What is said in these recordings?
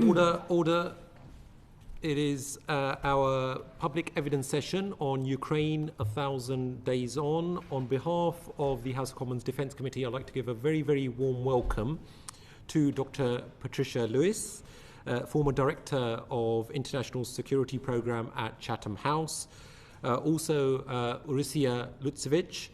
Order. It is our public evidence session on Ukraine 1,000 days on. On behalf of the House of Commons Defence Committee, I'd like to give a very, very warm welcome to Dr. Patricia Lewis, former Director of International Security Programme at Chatham House. Also, Orysia Lutsevych,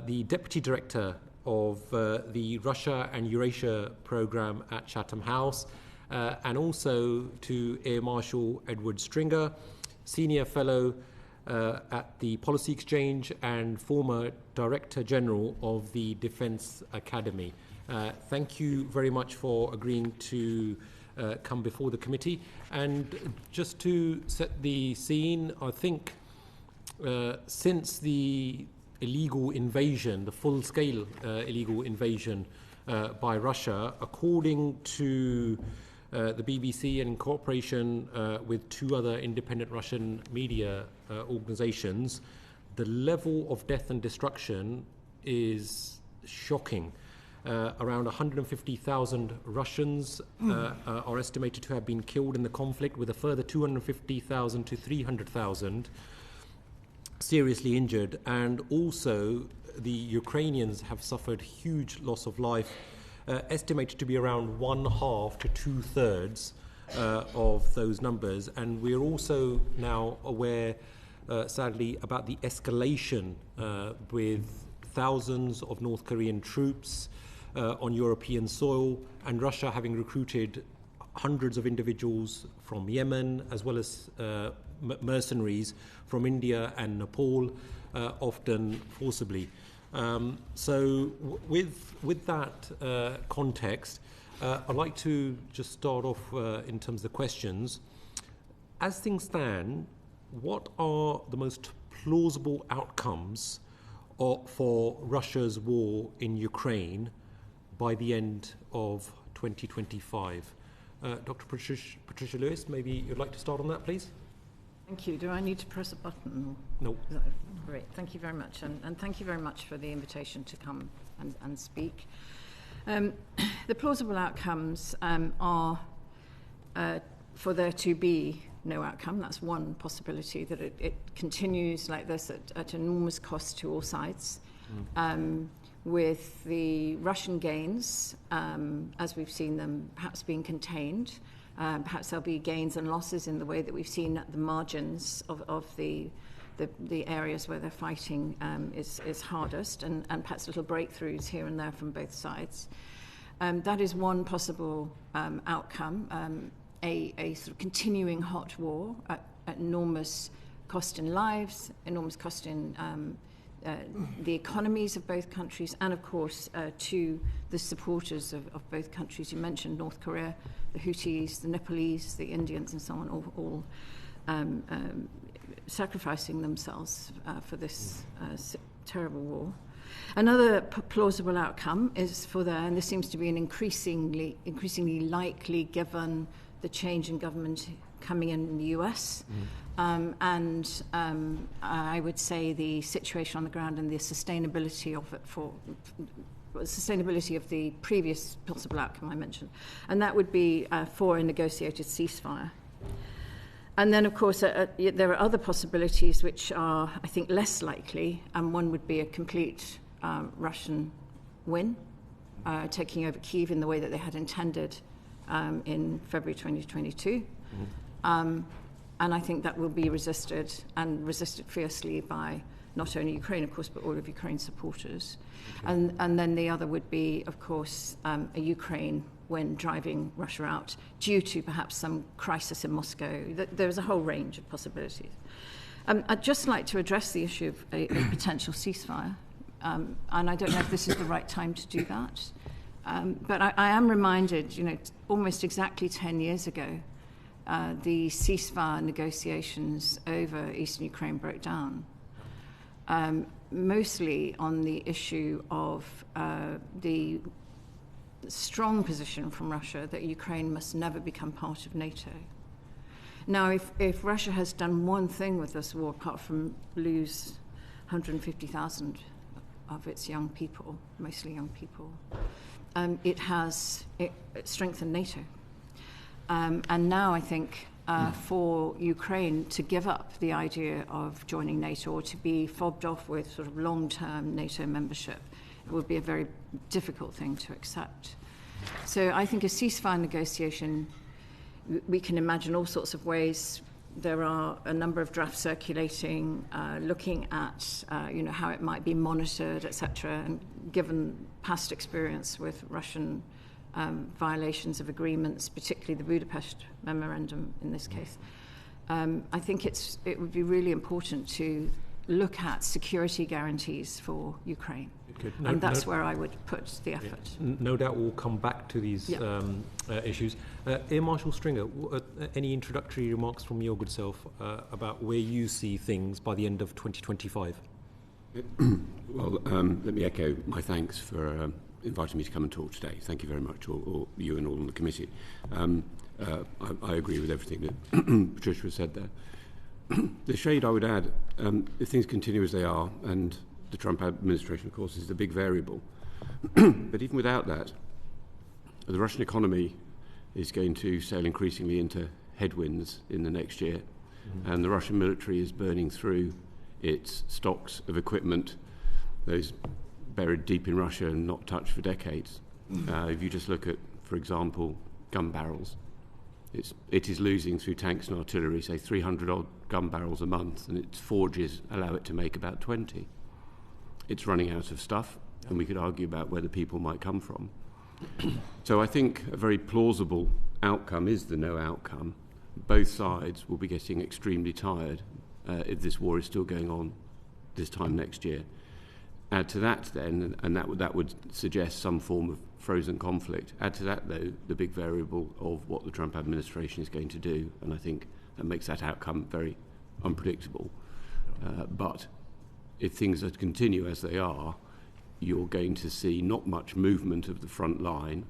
the Deputy Director of the Russia and Eurasia Programme at Chatham House. And also to Air Marshal Edward Stringer, Senior Fellow at the Policy Exchange and former Director General of the Defence Academy. Thank you very much for agreeing to come before the committee. And just to set the scene, I think since the illegal invasion, the full-scale illegal invasion by Russia, according to the BBC and in cooperation with two other independent Russian media organizations, the level of death and destruction is shocking. Around 150,000 Russians are estimated to have been killed in the conflict, with a further 250,000 to 300,000 seriously injured. And also the Ukrainians have suffered huge loss of life, estimated to be around 1/2 to 2/3 of those numbers. And we're also now aware, sadly, about the escalation with thousands of North Korean troops on European soil, and Russia having recruited hundreds of individuals from Yemen, as well as mercenaries from India and Nepal, often forcibly. So with that context, I'd like to just start off in terms of the questions. As things stand, what are the most plausible outcomes for Russia's war in Ukraine by the end of 2025? Dr. Patricia Lewis, maybe you'd like to start on that, please? Thank you. Do I need to press a button? No. Great. Thank you very much. And thank you very much for the invitation to come and speak. The plausible outcomes are for there to be no outcome. That's one possibility, that it continues like this at enormous cost to all sides. With the Russian gains, as we've seen them, perhaps being contained. Perhaps there'll be gains and losses in the way that we've seen at the margins of the areas where they're fighting is hardest, and perhaps little breakthroughs here and there from both sides. That is one possible outcome, a sort of continuing hot war at enormous cost in lives, enormous cost in the economies of both countries, and of course to the supporters of both countries. You mentioned North Korea, the Houthis, the Nepalese, the Indians, and so on, all sacrificing themselves for this terrible war. Another plausible outcome is for and this seems to be an increasingly likely given the change in government coming in the US, and I would say the situation on the ground and the sustainability of it sustainability of the previous possible outcome I mentioned, and that would be for a negotiated ceasefire. And then, of course, there are other possibilities which are, I think, less likely, and one would be a complete Russian win, taking over Kyiv in the way that they had intended in February 2022. And I think that will be resisted fiercely by not only Ukraine, of course, but all of Ukraine's supporters. Okay. And then the other would be, of course, a Ukraine win driving Russia out due to perhaps some crisis in Moscow. There's a whole range of possibilities. I'd just like to address the issue of a potential ceasefire. And I don't know if this is the right time to do that. But I am reminded, almost exactly 10 years ago, the ceasefire negotiations over eastern Ukraine broke down, mostly on the issue of the strong position from Russia that Ukraine must never become part of NATO. Now, if Russia has done one thing with this war, apart from lose 150,000 of its young people, mostly young people, it strengthened NATO. And now I think for Ukraine to give up the idea of joining NATO or to be fobbed off with sort of long-term NATO membership, it would be a very difficult thing to accept. So I think a ceasefire negotiation, we can imagine all sorts of ways. There are a number of drafts circulating, looking at how it might be monitored, etc. And given past experience with Russian violations of agreements, particularly the Budapest Memorandum in this case, I think it would be really important to look at security guarantees for Ukraine. And that's where I would put the effort. Yeah. No doubt we'll come back to these issues. Air Marshal Stringer, any introductory remarks from your good self about where you see things by the end of 2025? Well, let me echo my thanks for inviting me to come and talk today. Thank you very much, all you and all on the committee. I agree with everything that Patricia has said there. The shade I would add, if things continue as they are, and the Trump administration, of course, is the big variable. But even without that, the Russian economy is going to sail increasingly into headwinds in the next year. And the Russian military is burning through its stocks of equipment, those buried deep in Russia and not touched for decades. If you just look at, for example, gun barrels, it is losing through tanks and artillery, say 300 odd gun barrels a month, and its forges allow it to make about 20. It's running out of stuff, and we could argue about where the people might come from. So I think a very plausible outcome is the no outcome. Both sides will be getting extremely tired if this war is still going on this time next year. Add to that then, and that would suggest some form of frozen conflict. Add to that, though, the big variable of what the Trump administration is going to do, and I think that makes that outcome very unpredictable. But if things are to continue as they are, you're going to see not much movement of the front line,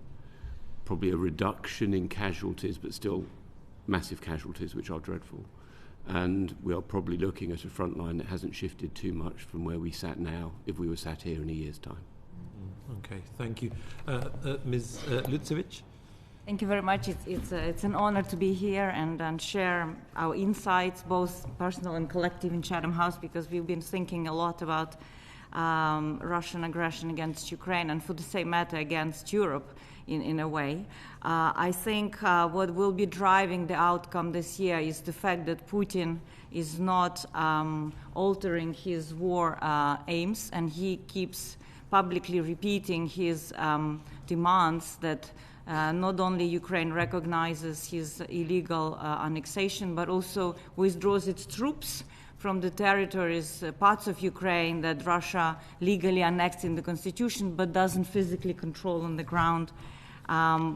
probably a reduction in casualties, but still massive casualties, which are dreadful. And we are probably looking at a front line that hasn't shifted too much from where we sat now if we were sat here in a year's time. Okay, thank you. Ms. Lutsevych? Thank you very much. It's an honor to be here and share our insights, both personal and collective, in Chatham House, because we've been thinking a lot about Russian aggression against Ukraine and, for the same matter, against Europe in a way. I think what will be driving the outcome this year is the fact that Putin is not altering his war aims, and he keeps publicly repeating his demands that not only Ukraine recognizes his illegal annexation, but also withdraws its troops from the territories, parts of Ukraine that Russia legally annexed in the constitution, but doesn't physically control on the ground.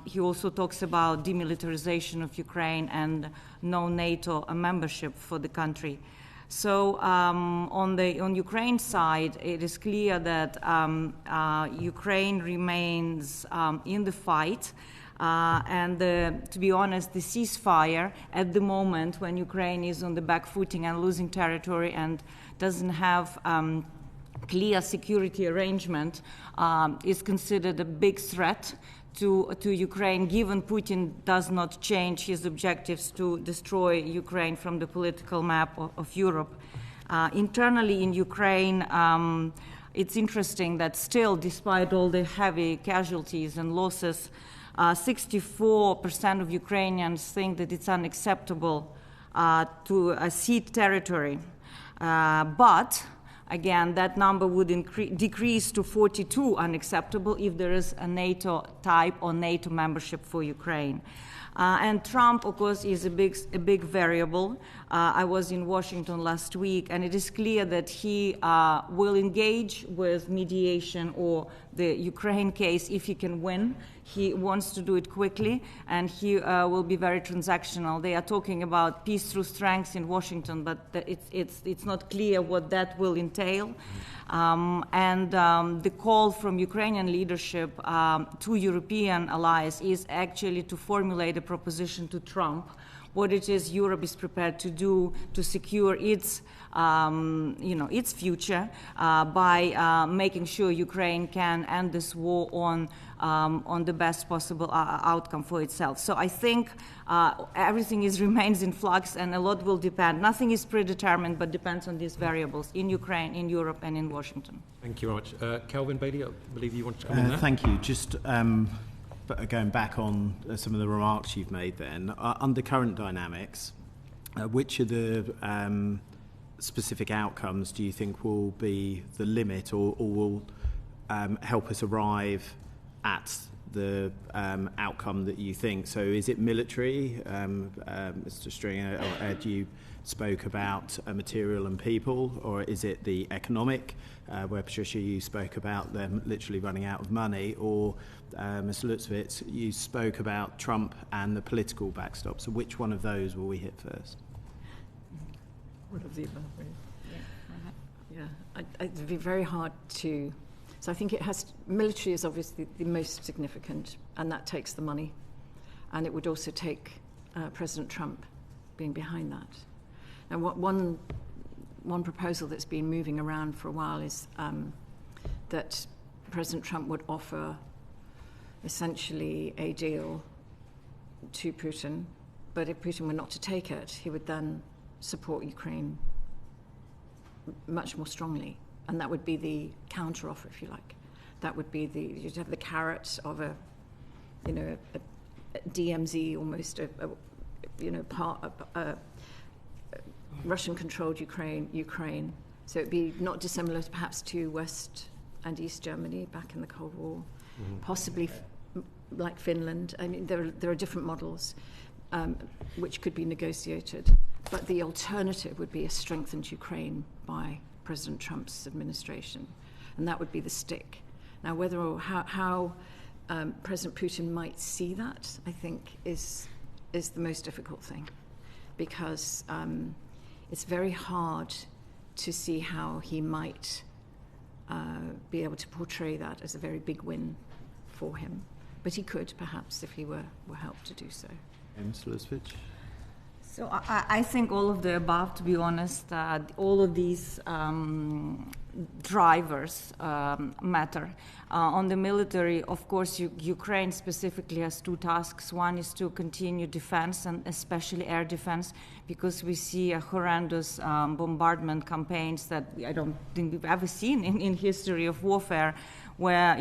He also talks about demilitarization of Ukraine and no NATO membership for the country. So on Ukraine side, it is clear that Ukraine remains in the fight. And to be honest, the ceasefire at the moment, when Ukraine is on the back footing and losing territory and doesn't have clear security arrangement, is considered a big threat to Ukraine, given Putin does not change his objectives to destroy Ukraine from the political map of Europe. Internally in Ukraine, it's interesting that still, despite all the heavy casualties and losses, 64% of Ukrainians think that it's unacceptable to cede territory. But again, that number would decrease to 42 unacceptable if there is a NATO type or NATO membership for Ukraine. And Trump, of course, is a big variable. I was in Washington last week, and it is clear that he will engage with mediation or the Ukraine case if he can win. He wants to do it quickly, and he will be very transactional. They are talking about peace through strength in Washington, but it's not clear what that will entail. The call from Ukrainian leadership to European allies is actually to formulate a proposition to Trump what it is Europe is prepared to do to secure its its future by making sure Ukraine can end this war on the best possible outcome for itself. So I think everything remains in flux, and a lot will depend. Nothing is predetermined, but depends on these variables in Ukraine, in Europe, and in Washington. Thank you very much. Calvin Bailey, I believe you wanted to come in there. Thank you. Just going back on some of the remarks you've made then, under current dynamics, which of the specific outcomes do you think will be the limit or will help us arrive at the outcome that you think? So is it military? Mr. Stringer, or Ed, you spoke about material and people, or is it the economic, where Patricia, you spoke about them literally running out of money, or Mr. Lutsevych, you spoke about Trump and the political backstop. So which one of those will we hit first? One of the above, really. It'd be very hard to... So I think military is obviously the most significant, and that takes the money. And it would also take President Trump being behind that. Now, one proposal that's been moving around for a while is that President Trump would offer essentially a deal to Putin, but if Putin were not to take it, he would then support Ukraine much more strongly. And that would be the counter-offer, if you like. That would be you'd have the carrot of a DMZ, almost Russian-controlled Ukraine. So it'd be not dissimilar, perhaps, to West and East Germany back in the Cold War, possibly like Finland. I mean, there are different models which could be negotiated. But the alternative would be a strengthened Ukraine by President Trump's administration, and that would be the stick. Now, whether or how President Putin might see that, I think, is the most difficult thing, because it's very hard to see how he might be able to portray that as a very big win for him. But he could, perhaps, if he were helped to do so. Mr. Lutsevych? So I think all of the above, to be honest, all of these drivers matter. On the military, of course, Ukraine specifically has two tasks. One is to continue defense, and especially air defense, because we see a horrendous bombardment campaigns that I don't think we've ever seen in history of warfare, where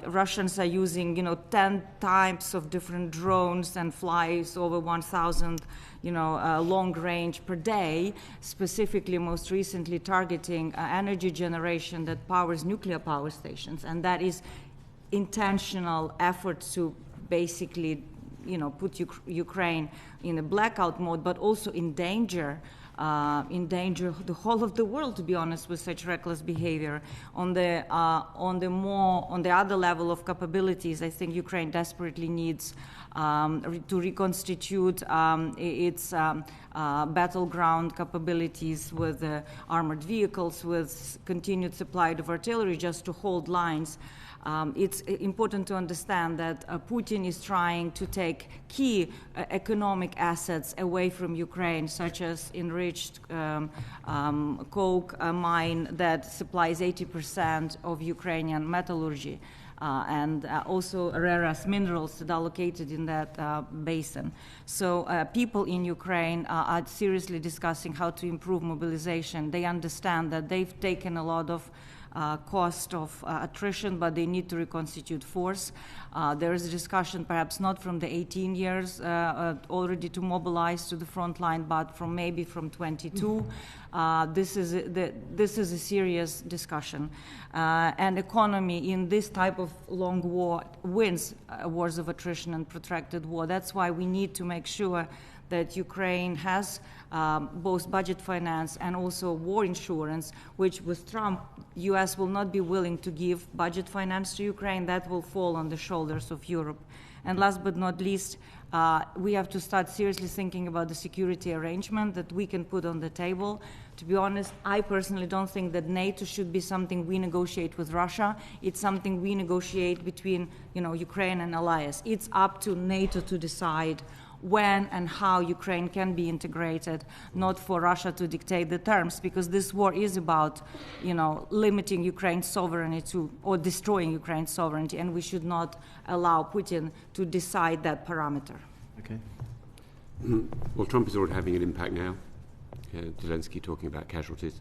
Russians are using 10 types of different drones and flies over 1,000 long range per day, specifically most recently targeting energy generation that powers nuclear power stations, and that is intentional effort to basically put Ukraine in a blackout mode, but also endanger the whole of the world, to be honest, with such reckless behavior. On the other level of capabilities, I think Ukraine desperately needs to reconstitute its battleground capabilities with armored vehicles, with continued supply of artillery, just to hold lines. It's important to understand that Putin is trying to take key economic assets away from Ukraine, such as enriched coke mine that supplies 80% of Ukrainian metallurgy, and also rare earth minerals that are located in that basin. So people in Ukraine are seriously discussing how to improve mobilization. They understand that they've taken a lot of cost of attrition, but they need to reconstitute force. There is a discussion, perhaps not from the 18 years already to mobilize to the front line, but from 22. This is a serious discussion. And economy in this type of long war wins wars of attrition and protracted war. That's why we need to make sure that Ukraine has both budget finance and also war insurance, which with Trump, U.S. will not be willing to give budget finance to Ukraine. That will fall on the shoulders of Europe. And last but not least, we have to start seriously thinking about the security arrangement that we can put on the table. To be honest, I personally don't think that NATO should be something we negotiate with Russia. It's something we negotiate between Ukraine and allies. It's up to NATO to decide when and how Ukraine can be integrated, not for Russia to dictate the terms, because this war is about, limiting Ukraine's sovereignty or destroying Ukraine's sovereignty, and we should not allow Putin to decide that parameter. Okay. Well, Trump is already having an impact now. Zelensky talking about casualties.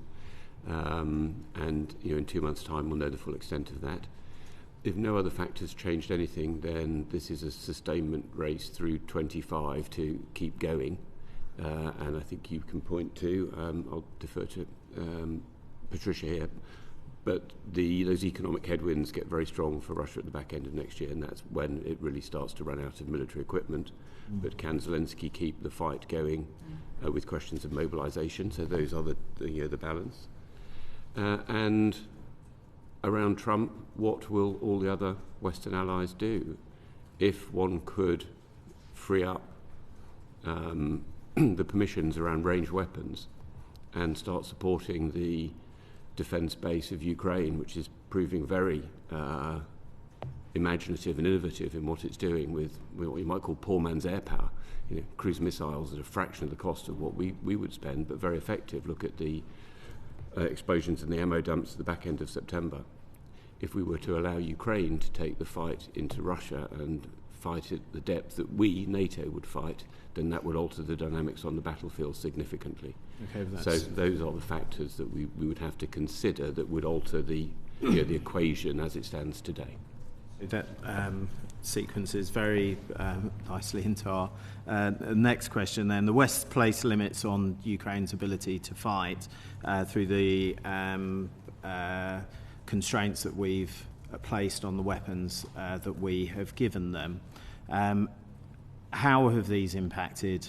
And in 2 months' time we'll know the full extent of that. If no other factors changed anything, then this is a sustainment race through 25 to keep going. And I think you can point to, I'll defer to Patricia here, but those economic headwinds get very strong for Russia at the back end of next year, and that's when it really starts to run out of military equipment. But can Zelensky keep the fight going with questions of mobilization? So those are the balance. And around Trump, what will all the other Western allies do? If one could free up the permissions around ranged weapons and start supporting the defence base of Ukraine, which is proving very imaginative and innovative in what it's doing with what you might call poor man's air power, cruise missiles at a fraction of the cost of what we would spend, but very effective. Look at the explosions in the ammo dumps at the back end of September. If we were to allow Ukraine to take the fight into Russia and fight at the depth that we, NATO, would fight, then that would alter the dynamics on the battlefield significantly. Okay, so those are the factors that we would have to consider that would alter the the equation as it stands today. That sequences very nicely into our next question then. The West placed limits on Ukraine's ability to fight through the constraints that we've placed on the weapons that we have given them. How have these impacted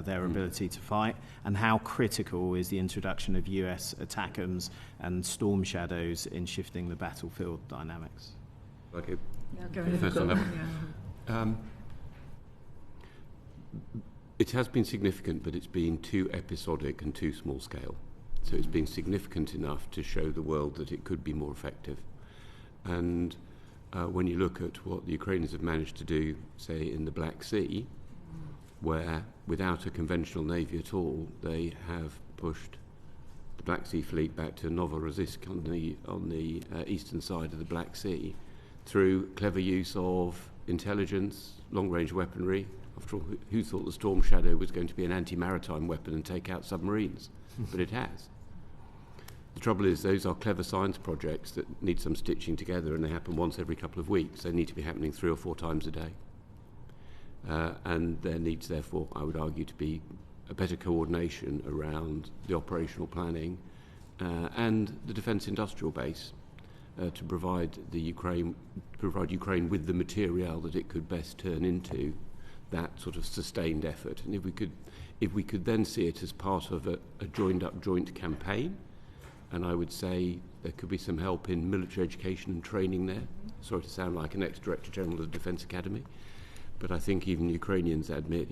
their ability to fight, and how critical is the introduction of US ATACMS and Storm Shadows in shifting the battlefield dynamics? Okay. Go ahead. First on that one. It has been significant, but it's been too episodic and too small scale. So it's been significant enough to show the world that it could be more effective. And when you look at what the Ukrainians have managed to do, say, in the Black Sea, where without a conventional navy at all, they have pushed the Black Sea fleet back to Novorossiysk on the eastern side of the Black Sea through clever use of intelligence, long-range weaponry. After all, who thought the Storm Shadow was going to be an anti-maritime weapon and take out submarines? But it has. The trouble is, those are clever science projects that need some stitching together, and they happen once every couple of weeks. They need to be happening 3 or 4 times a day. And there needs, therefore, I would argue, to be a better coordination around the operational planning and the defence industrial base to provide Ukraine with the material that it could best turn into that sort of sustained effort. And if we could then see it as part of a joint campaign, and I would say there could be some help in military education and training there. Sorry to sound like an ex-Director General of the Defence Academy, but I think even Ukrainians admit,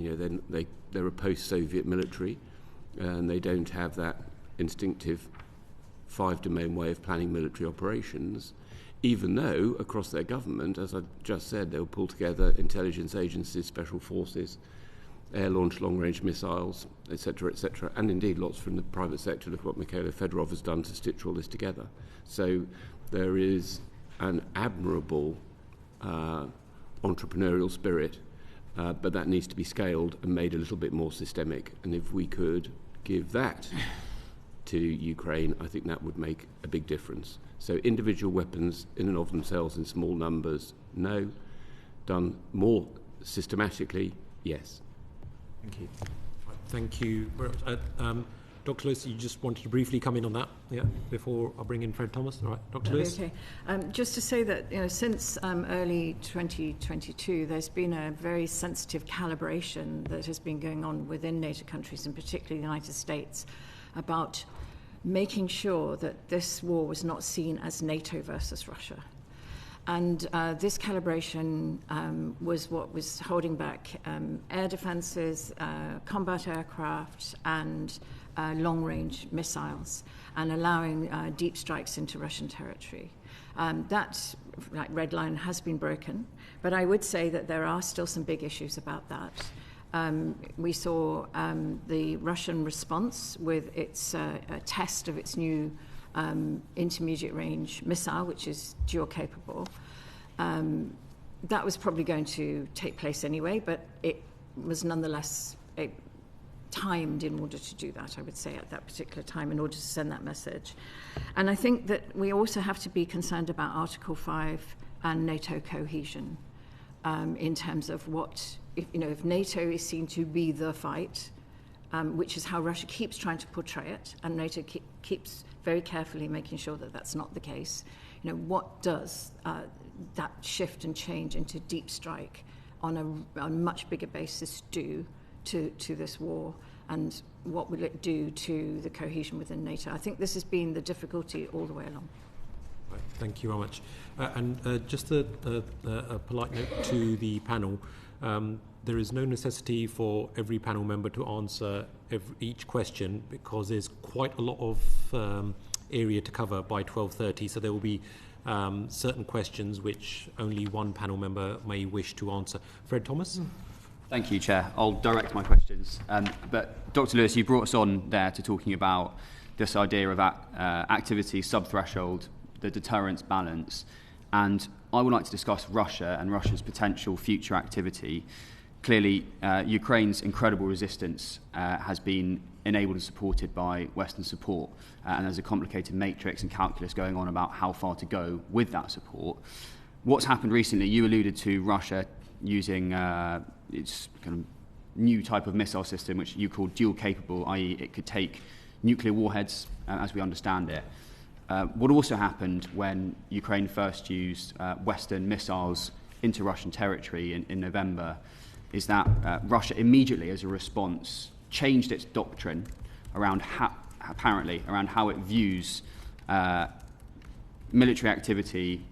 they're a post-Soviet military, and they don't have that instinctive 5-domain way of planning military operations, even though across their government, as I just said, they'll pull together intelligence agencies, special forces, air-launched long-range missiles, etc., and indeed lots from the private sector. Look at what Mikhailo Fedorov has done to stitch all this together. So there is an admirable entrepreneurial spirit, but that needs to be scaled and made a little bit more systemic. And if we could give that to Ukraine, I think that would make a big difference. So individual weapons in and of themselves in small numbers, no. Done more systematically, yes. Thank you. Thank you. Dr. Lewis, you just wanted to briefly come in on that, before I bring in Fred Thomas. All right, Dr. Lewis. Okay. Just to say that since early 2022, there's been a very sensitive calibration that has been going on within NATO countries, and particularly the United States, about making sure that this war was not seen as NATO versus Russia. And this calibration was what was holding back air defences, combat aircraft, and long-range missiles, and allowing deep strikes into Russian territory. That red line has been broken, but I would say that there are still some big issues about that. We saw the Russian response with its test of its new intermediate range missile, which is dual capable. That was probably going to take place anyway, but it was nonetheless timed in order to do that, I would say, at that particular time, in order to send that message. And I think that we also have to be concerned about Article 5 and NATO cohesion in terms of what, if NATO is seen to be the fight, which is how Russia keeps trying to portray it, and NATO keeps very carefully making sure that that's not the case, what does that shift and change into deep strike on a much bigger basis do to this war, and what will it do to the cohesion within NATO? I think this has been the difficulty all the way along. Right, thank you very much. And just a polite note to the panel. There is no necessity for every panel member to answer each question, because there's quite a lot of area to cover by 12:30, so there will be certain questions which only one panel member may wish to answer. Fred Thomas? Thank you, Chair. I'll direct my questions. But Dr. Lewis, you brought us on there to talking about this idea of activity, sub-threshold, the deterrence balance. And I would like to discuss Russia and Russia's potential future activity. Clearly, Ukraine's incredible resistance has been enabled and supported by Western support. And there's a complicated matrix and calculus going on about how far to go with that support. What's happened recently, you alluded to Russia using its kind of new type of missile system, which you call dual capable, i.e. it could take nuclear warheads, as we understand it. What also happened when Ukraine first used Western missiles into Russian territory in November is that Russia immediately, as a response, changed its doctrine around how it views military activity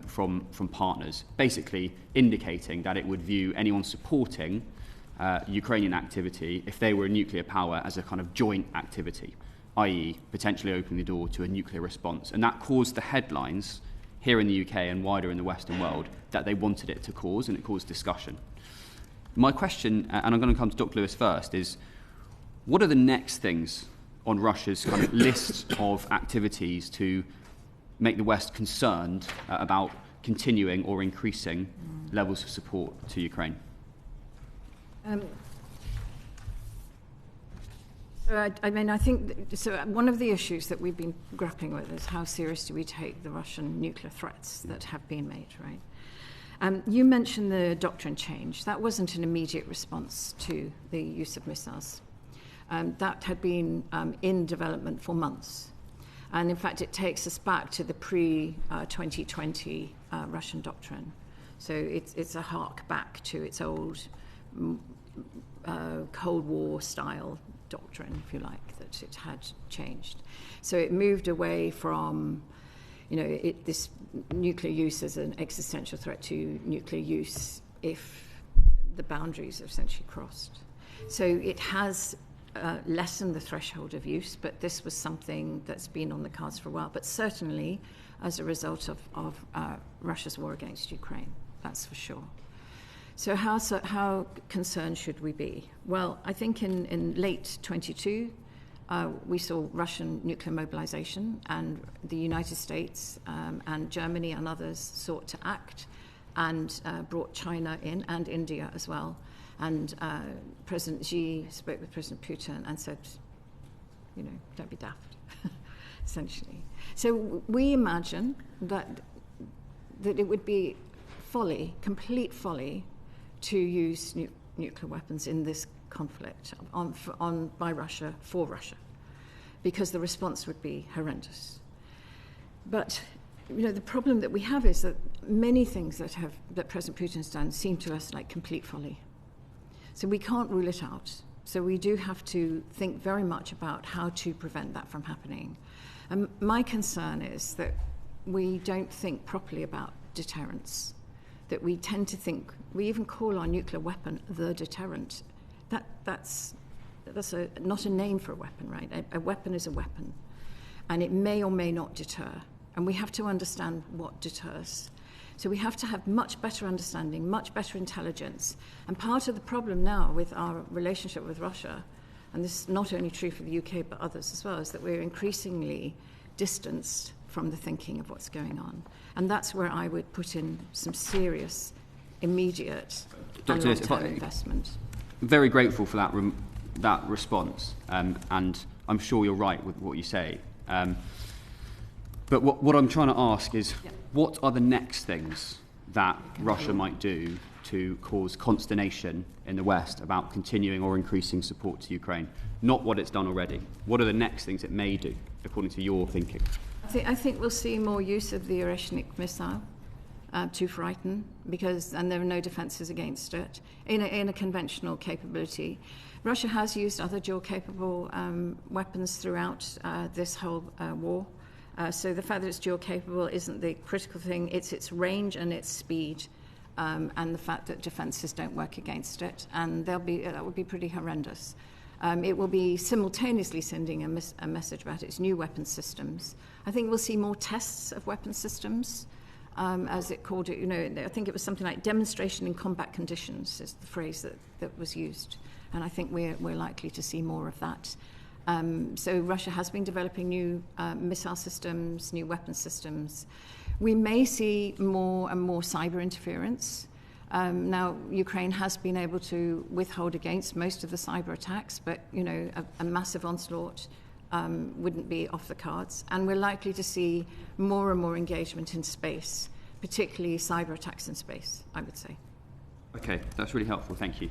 from partners, basically indicating that it would view anyone supporting Ukrainian activity, if they were a nuclear power, as a kind of joint activity, i.e. potentially opening the door to a nuclear response. And that caused the headlines here in the UK and wider in the Western world that they wanted it to cause, and it caused discussion. My question, and I'm going to come to Dr. Lewis first, is what are the next things on Russia's kind of list of activities to make the West concerned about continuing or increasing levels of support to Ukraine? I think one of the issues that we've been grappling with is how serious do we take the Russian nuclear threats that have been made, right? You mentioned the doctrine change. That wasn't an immediate response to the use of missiles. That had been in development for months. And in fact, it takes us back to the pre-2020 Russian doctrine. So it's a hark back to its old Cold War style doctrine, if you like, that it had changed. So it moved away from, this nuclear use as an existential threat to nuclear use if the boundaries are essentially crossed. So it has lessened the threshold of use, but this was something that's been on the cards for a while, but certainly as a result of Russia's war against Ukraine, that's for sure. So how concerned should we be? Well, I think in late 22, we saw Russian nuclear mobilization, and the United States and Germany and others sought to act and brought China in, and India as well. And President Xi spoke with President Putin and said, don't be daft, essentially. So we imagine that it would be folly, complete folly, to use nuclear weapons in this conflict by Russia for Russia, because the response would be horrendous. But the problem that we have is that many things that President Putin's done seem to us like complete folly. So we can't rule it out. So we do have to think very much about how to prevent that from happening. And my concern is that we don't think properly about deterrence, that we tend to think, we even call our nuclear weapon the deterrent. That's not a name for a weapon, right? A weapon is a weapon, and it may or may not deter. And we have to understand what deters. So we have to have much better understanding, much better intelligence. And part of the problem now with our relationship with Russia, and this is not only true for the UK but others as well, is that we're increasingly distanced from the thinking of what's going on. And that's where I would put in some serious, immediate and long-term investment. Very grateful for that response, and I'm sure you're right with what you say. But what I'm trying to ask is, what are the next things that Russia might do to cause consternation in the West about continuing or increasing support to Ukraine? Not what it's done already. What are the next things it may do, according to your thinking? I think we'll see more use of the Eurasia missile to frighten, and there are no defences against it in a conventional capability. Russia has used other dual-capable weapons throughout this whole war. So the fact that it's dual-capable isn't the critical thing. It's its range and its speed, and the fact that defences don't work against it. And that would be pretty horrendous. It will be simultaneously sending a message about its new weapon systems. I think we'll see more tests of weapon systems, as it called it. I think it was something like demonstration in combat conditions is the phrase that was used. And I think we're likely to see more of that. So Russia has been developing new missile systems, new weapon systems. We may see more and more cyber interference. Now, Ukraine has been able to withhold against most of the cyber attacks, but a massive onslaught wouldn't be off the cards. And we're likely to see more and more engagement in space, particularly cyber attacks in space, I would say. Okay, that's really helpful. Thank you.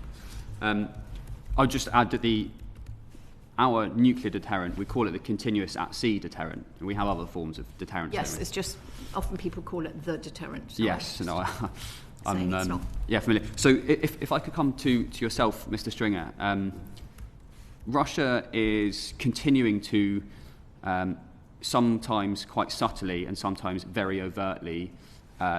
I'll just add that our nuclear deterrent, we call it the continuous at-sea deterrent, and we have other forms of deterrence. Yes, it's just often people call it the deterrent. So yes, no, I'm not. familiar. So if I could come to yourself, Mr. Stringer, Russia is continuing to sometimes quite subtly and sometimes very overtly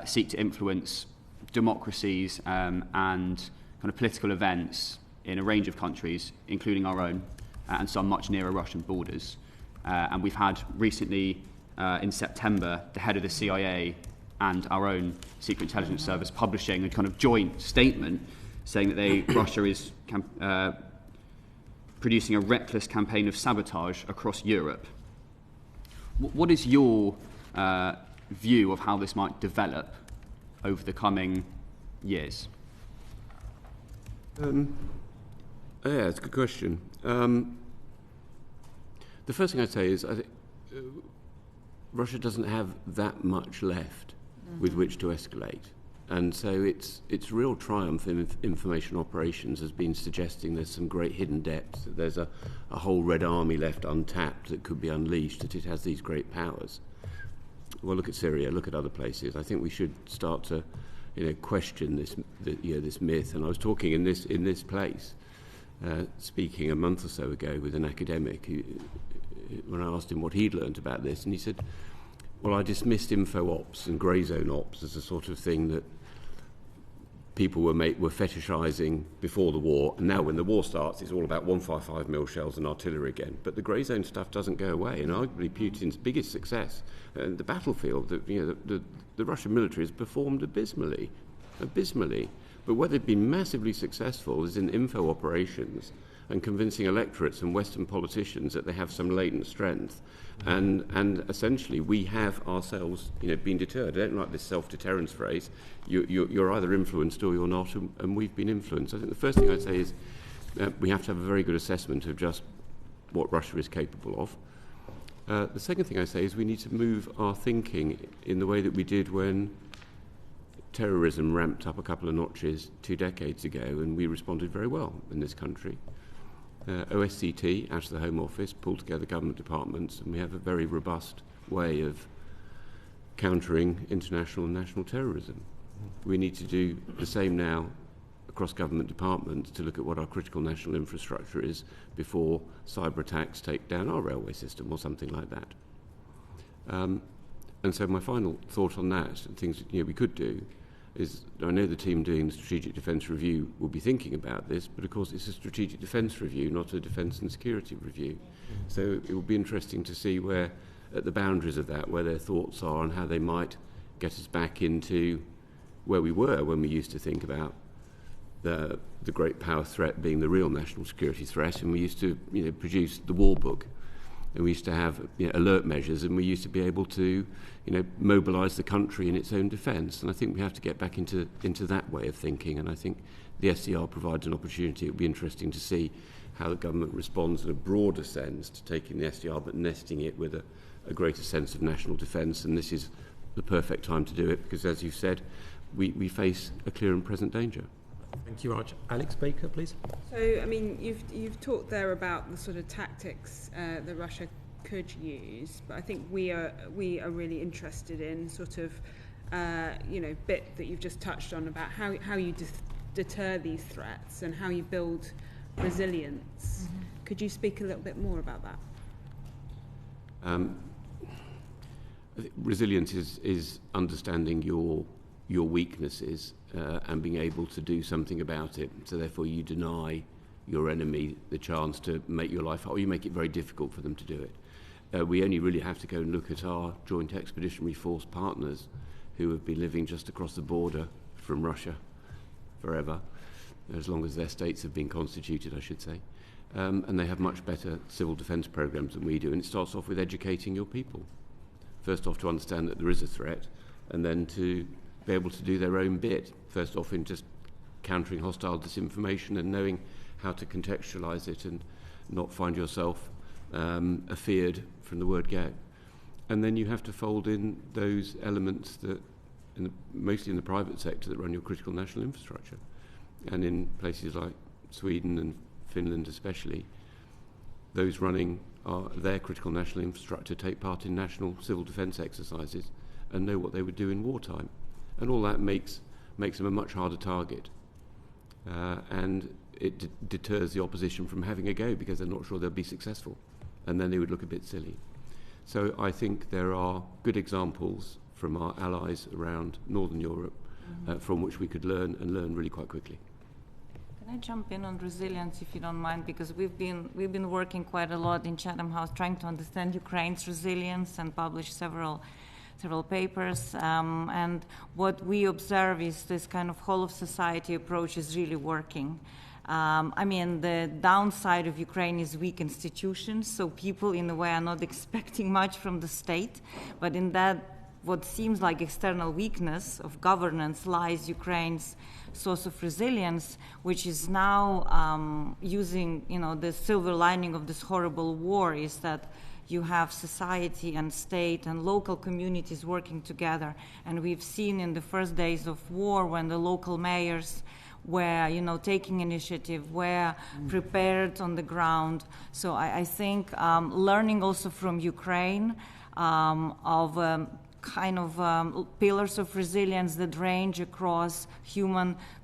seek to influence democracies and kind of political events in a range of countries, including our own, and some much nearer Russian borders. And we've had recently, in September, the head of the CIA and our own Secret Intelligence Service publishing a kind of joint statement saying that Russia is producing a reckless campaign of sabotage across Europe. What is your view of how this might develop over the coming years? Yeah, it's a good question. The first thing I'd say is I think Russia doesn't have that much left with which to escalate. And so its real triumph in information operations has been suggesting there's some great hidden depths, that there's a whole Red Army left untapped that could be unleashed, that it has these great powers. Well, look at Syria, look at other places. I think we should start to question this myth. And I was talking in this place, speaking a month or so ago with an academic when I asked him what he'd learned about this, and he said, well, I dismissed info ops and grey zone ops as a sort of thing that people were fetishising before the war, and now when the war starts, it's all about 155mm shells and artillery again. But the grey zone stuff doesn't go away, and arguably Putin's biggest success, the battlefield, the Russian military has performed abysmally. But where they've been massively successful is in info operations and convincing electorates and Western politicians that they have some latent strength. And essentially we have ourselves been deterred. I don't like this self-deterrence phrase. You're either influenced or you're not, and we've been influenced. I think the first thing I'd say is we have to have a very good assessment of just what Russia is capable of. The second thing I say is we need to move our thinking in the way that we did when terrorism ramped up a couple of notches 2 decades ago, and we responded very well in this country. OSCT, out of the Home Office, pulled together government departments, and we have a very robust way of countering international and national terrorism. We need to do the same now across government departments to look at what our critical national infrastructure is before cyber attacks take down our railway system or something like that. And so my final thought on that, and things we could do, is I know the team doing the Strategic Defence Review will be thinking about this, but of course it's a Strategic Defence Review, not a Defence and Security Review. So it will be interesting to see where, at the boundaries of that, where their thoughts are and how they might get us back into where we were when we used to think about the great power threat being the real national security threat, and we used to produce the war book, and we used to have alert measures, and we used to be able to mobilise the country in its own defence. And I think we have to get back into that way of thinking, and I think the SDR provides an opportunity. It will be interesting to see how the government responds in a broader sense to taking the SDR but nesting it with a greater sense of national defence, and this is the perfect time to do it because, as you've said, we face a clear and present danger. Thank you, Raj. Alex Baker, please. So, I mean, you've talked there about the sort of tactics that Russia could use, but I think we are really interested in sort of bit that you've just touched on about how you deter these threats and how you build resilience. Mm-hmm. Could you speak a little bit more about that? I think resilience is understanding your weaknesses and being able to do something about it. So therefore you deny your enemy the chance to make your life hard, or you make it very difficult for them to do it. We only really have to go and look at our joint expeditionary force partners who have been living just across the border from Russia forever, as long as their states have been constituted, I should say. And they have much better civil defence programmes than we do. And it starts off with educating your people. First off, to understand that there is a threat, and then to be able to do their own bit. First off, in just countering hostile disinformation and knowing how to contextualise it and not find yourself afeared from the word go. And then you have to fold in those elements that, mostly in the private sector, that run your critical national infrastructure. And in places like Sweden and Finland especially, those running their critical national infrastructure take part in national civil defence exercises and know what they would do in wartime. And all that makes them a much harder target. And it deters the opposition from having a go because they're not sure they'll be successful. And then they would look a bit silly. So I think there are good examples from our allies around Northern Europe from which we could learn really quite quickly. Can I jump in on resilience, if you don't mind? Because we've been working quite a lot in Chatham House trying to understand Ukraine's resilience and published several papers. And what we observe is this kind of whole of society approach is really working. I mean, the downside of Ukraine is weak institutions, so people in a way are not expecting much from the state, but in that what seems like external weakness of governance lies Ukraine's source of resilience, which is now using, the silver lining of this horrible war is that you have society and state and local communities working together. And we've seen in the first days of war when the local mayors were, taking initiative, were prepared on the ground. So I think learning also from Ukraine of kind of pillars of resilience that range across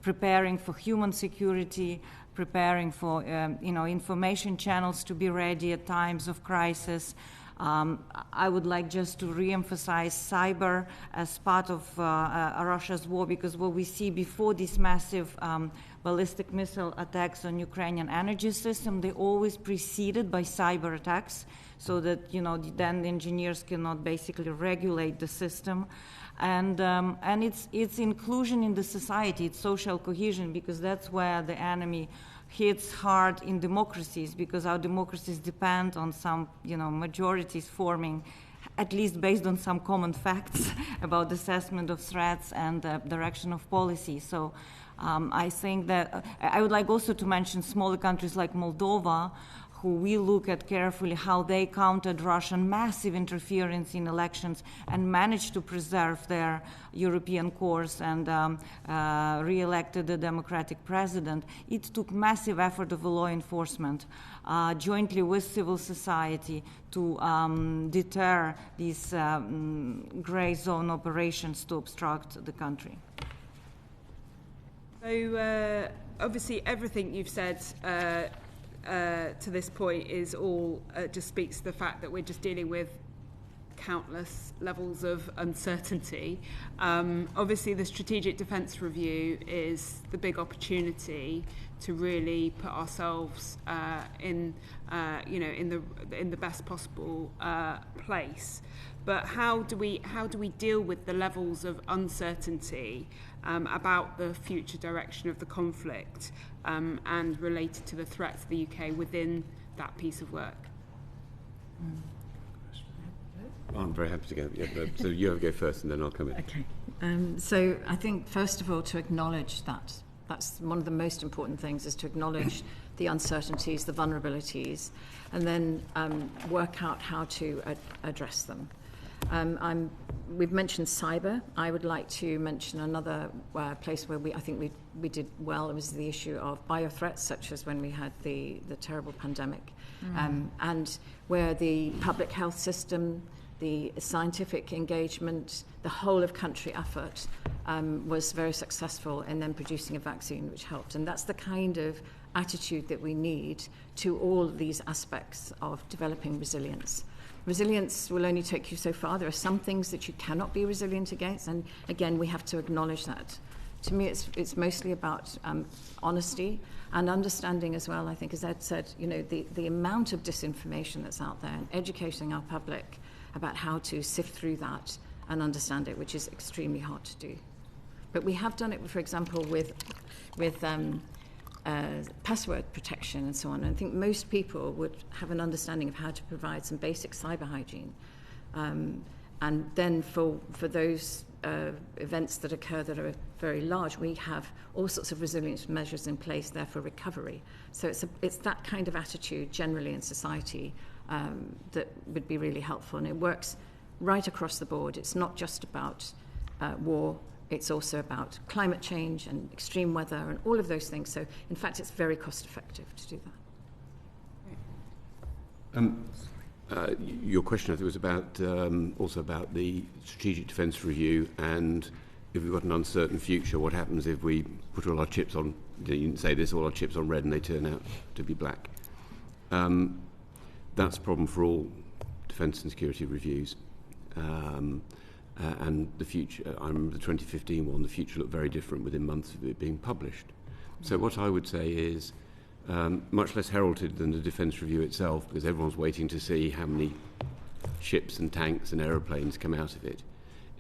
preparing for human security, preparing for information channels to be ready at times of crisis. I would like just to re-emphasize cyber as part of Russia's war, because what we see before these massive ballistic missile attacks on Ukrainian energy system, they always preceded by cyber attacks, so that then the engineers cannot basically regulate the system, and it's inclusion in the society, it's social cohesion, because that's where the enemy hits hard in democracies, because our democracies depend on some majorities forming, at least based on some common facts about assessment of threats and direction of policy. So I think that I would like also to mention smaller countries like Moldova, who we look at carefully how they countered Russian massive interference in elections and managed to preserve their European course and re-elected the democratic president. It took massive effort of law enforcement jointly with civil society to deter these gray zone operations to obstruct the country. So obviously everything you've said to this point is all just speaks to the fact that we're just dealing with countless levels of uncertainty. Obviously, the Strategic Defence Review is the big opportunity to really put ourselves in the best possible place. But how do we deal with the levels of uncertainty about the future direction of the conflict and related to the threat to the UK within that piece of work? I'm very happy to go. Yeah, so you have to go first, and then I'll come in. Okay. So I think first of all to acknowledge that's one of the most important things, is to acknowledge the uncertainties, the vulnerabilities, and then work out how to address them. We've mentioned cyber. I would like to mention another place where I think we did well. It was the issue of biothreats, such as when we had the terrible pandemic, and where the public health system, the scientific engagement, the whole of country effort was very successful in then producing a vaccine which helped. And that's the kind of attitude that we need to all of these aspects of developing resilience. Resilience will only take you so far. There are some things that you cannot be resilient against, and again, we have to acknowledge that. To me, it's mostly about honesty and understanding as well. I think, as Ed said, the amount of disinformation that's out there, and educating our public about how to sift through that and understand it, which is extremely hard to do. But we have done it, for example, with password protection and so on. And I think most people would have an understanding of how to provide some basic cyber hygiene. And then for those events that occur that are very large, we have all sorts of resilience measures in place there for recovery. So it's that kind of attitude generally in society that would be really helpful. And it works right across the board. It's not just about war. It's also about climate change and extreme weather and all of those things. So, in fact, it's very cost-effective to do that. Your question, I think, was about also about the Strategic Defence Review, and if we've got an uncertain future, what happens if we put all our chips on, you didn't say this, all our chips on red and they turn out to be black? That's a problem for all defence and security reviews. And the future, I remember the 2015 one, the future looked very different within months of it being published. So what I would say is, much less heralded than the Defence Review itself, because everyone's waiting to see how many ships and tanks and aeroplanes come out of it,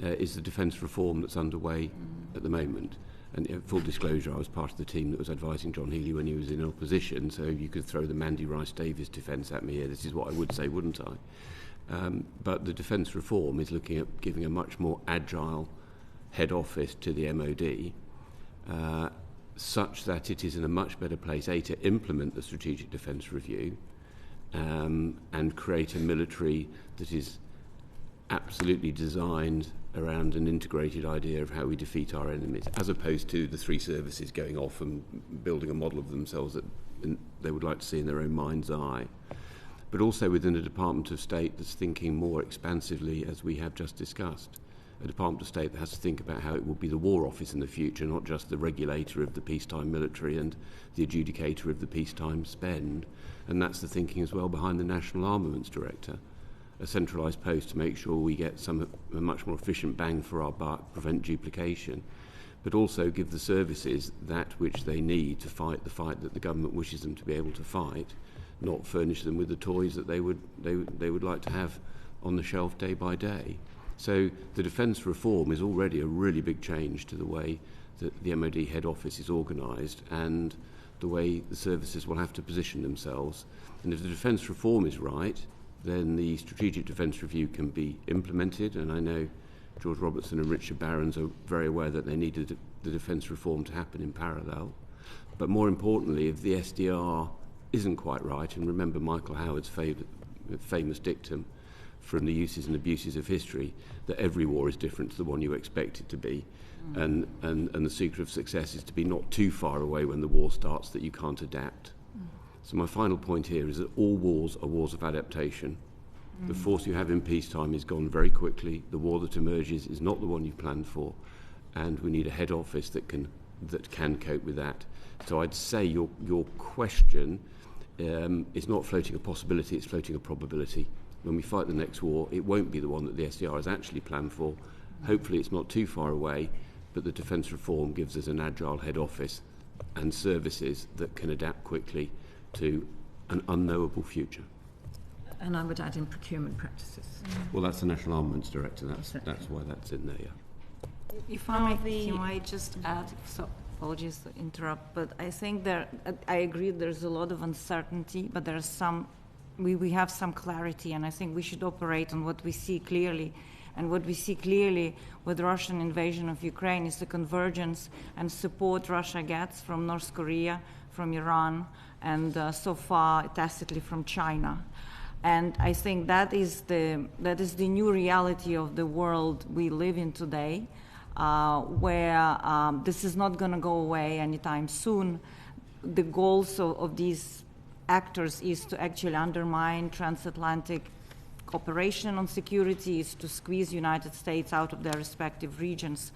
is the defence reform that's underway at the moment. And full disclosure, I was part of the team that was advising John Healey when he was in opposition, so you could throw the Mandy Rice-Davies defence at me here. This is what I would say, wouldn't I? But the defence reform is looking at giving a much more agile head office to the MOD, such that it is in a much better place, A, to implement the Strategic Defence Review and create a military that is absolutely designed around an integrated idea of how we defeat our enemies, as opposed to the three services going off and building a model of themselves that they would like to see in their own mind's eye. But also within a Department of State that's thinking more expansively, as we have just discussed. A Department of State that has to think about how it will be the War Office in the future, not just the regulator of the peacetime military and the adjudicator of the peacetime spend. And that's the thinking as well behind the National Armaments Director, a centralised post to make sure we get a much more efficient bang for our buck, prevent duplication, but also give the services that which they need to fight the fight that the government wishes them to be able to fight, not furnish them with the toys that they would like to have on the shelf day by day. So the defence reform is already a really big change to the way that the MOD head office is organised and the way the services will have to position themselves. And if the defence reform is right, then the Strategic Defence Review can be implemented, and I know George Robertson and Richard Barrons are very aware that they needed the defence reform to happen in parallel. But more importantly, if the SDR isn't quite right, and remember Michael Howard's famous dictum from the uses and abuses of history, that every war is different to the one you expect it to be, and the secret of success is to be not too far away when the war starts that you can't adapt. So my final point here is that all wars are wars of adaptation. The force you have in peacetime is gone very quickly. The war that emerges is not the one you've planned for, and we need a head office that can cope with that. So I'd say your question is not floating a possibility, it's floating a probability. when we fight the next war, it won't be the one that the SDR is actually planned for. Hopefully it's not too far away, but the defence reform gives us an agile head office and services that can adapt quickly to an unknowable future. And I would add in procurement practices. Well, that's the National Armaments Director. That's why that's in there, yeah. If I might just add, so apologies to interrupt, but I think I agree there's a lot of uncertainty, but there's we have some clarity, and I think we should operate on what we see clearly. And what we see clearly with the Russian invasion of Ukraine is the convergence and support Russia gets from North Korea, from Iran, and so far tacitly from China. And I think that is the new reality of the world we live in today, where this is not going to go away anytime soon. The goals of these actors is to actually undermine transatlantic cooperation on security, is to squeeze the United States out of their respective regions.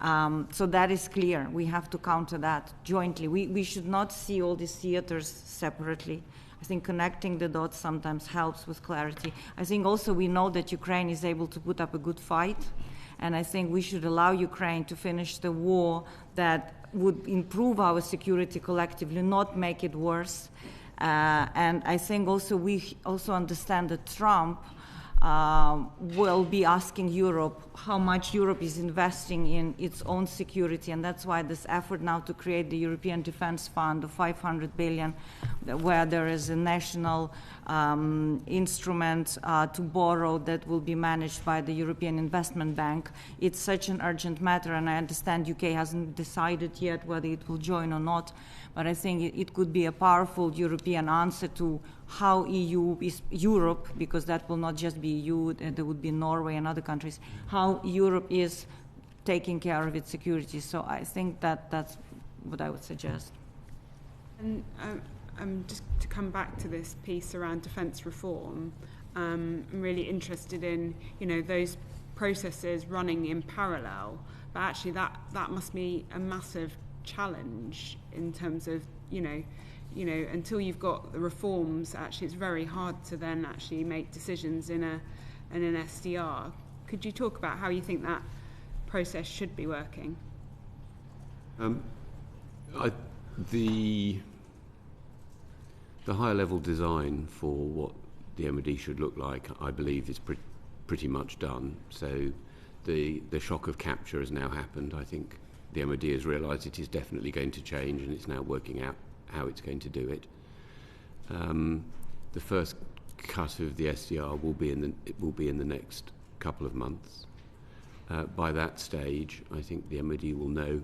So that is clear. We have to counter that jointly. We should not see all these theaters separately. I think connecting the dots sometimes helps with clarity. I think also we know that Ukraine is able to put up a good fight, and I think we should allow Ukraine to finish the war that would improve our security collectively, not make it worse. And I think also we also understand that Trump will be asking Europe how much Europe is investing in its own security, and that's why this effort now to create the European Defence Fund of 500 billion, where there is a national instrument to borrow that will be managed by the European Investment Bank. It's such an urgent matter, and I understand UK hasn't decided yet whether it will join or not, but I think it could be a powerful European answer to how Europe, because that will not just be EU, there would be Norway and other countries, how Europe is taking care of its security. So I think that's what I would suggest. And just to come back to this piece around defence reform, I'm really interested in, those processes running in parallel, but actually that must be a massive challenge in terms of, until you've got the reforms, actually it's very hard to then actually make decisions in an SDR. Could you talk about how you think that process should be working? The higher level design for what the MOD should look like, I believe, is pretty much done. So the shock of capture has now happened. I think the MOD has realised it is definitely going to change, and it's now working out how it's going to do it. The first cut of the SDR will be in the next couple of months. By that stage, I think the MOD will know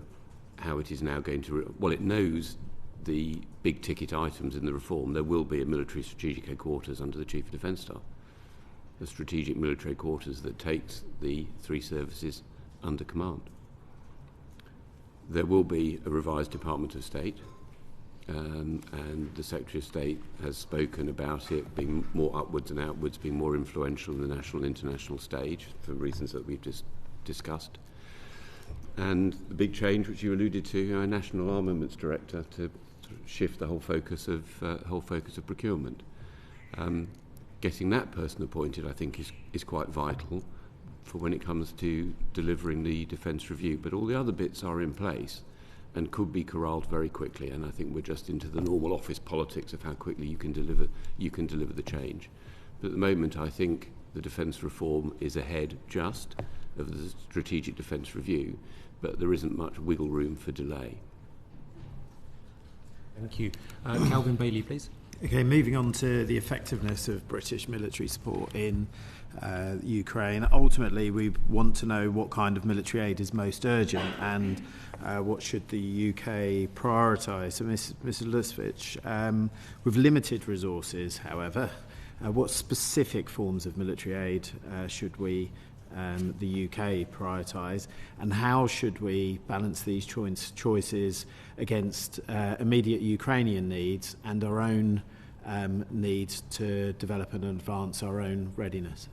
how it is now going to. It knows the big ticket items in the reform. There will be a military strategic headquarters under the Chief of Defence Staff, a strategic military quarters that takes the three services under command. There will be a revised Department of State, and the Secretary of State has spoken about it being more upwards and outwards, being more influential in the national and international stage for reasons that we've just discussed. And the big change, which you alluded to, our National Armaments Director to shift the whole focus of procurement. Getting that person appointed, I think, is quite vital for when it comes to delivering the defence review. But all the other bits are in place and could be corralled very quickly. And I think we're just into the normal office politics of how quickly you can deliver the change. But at the moment, I think the defence reform is ahead just of the strategic defence review, but there isn't much wiggle room for delay. Thank you. Calvin Bailey, please. Okay, moving on to the effectiveness of British military support in Ukraine. Ultimately, we want to know what kind of military aid is most urgent and what should the UK prioritise. So, Mr. Lutsevych, with limited resources, however, what specific forms of military aid should we, the UK, prioritise, and how should we balance these choices against immediate Ukrainian needs and our own needs to develop and advance our own readiness?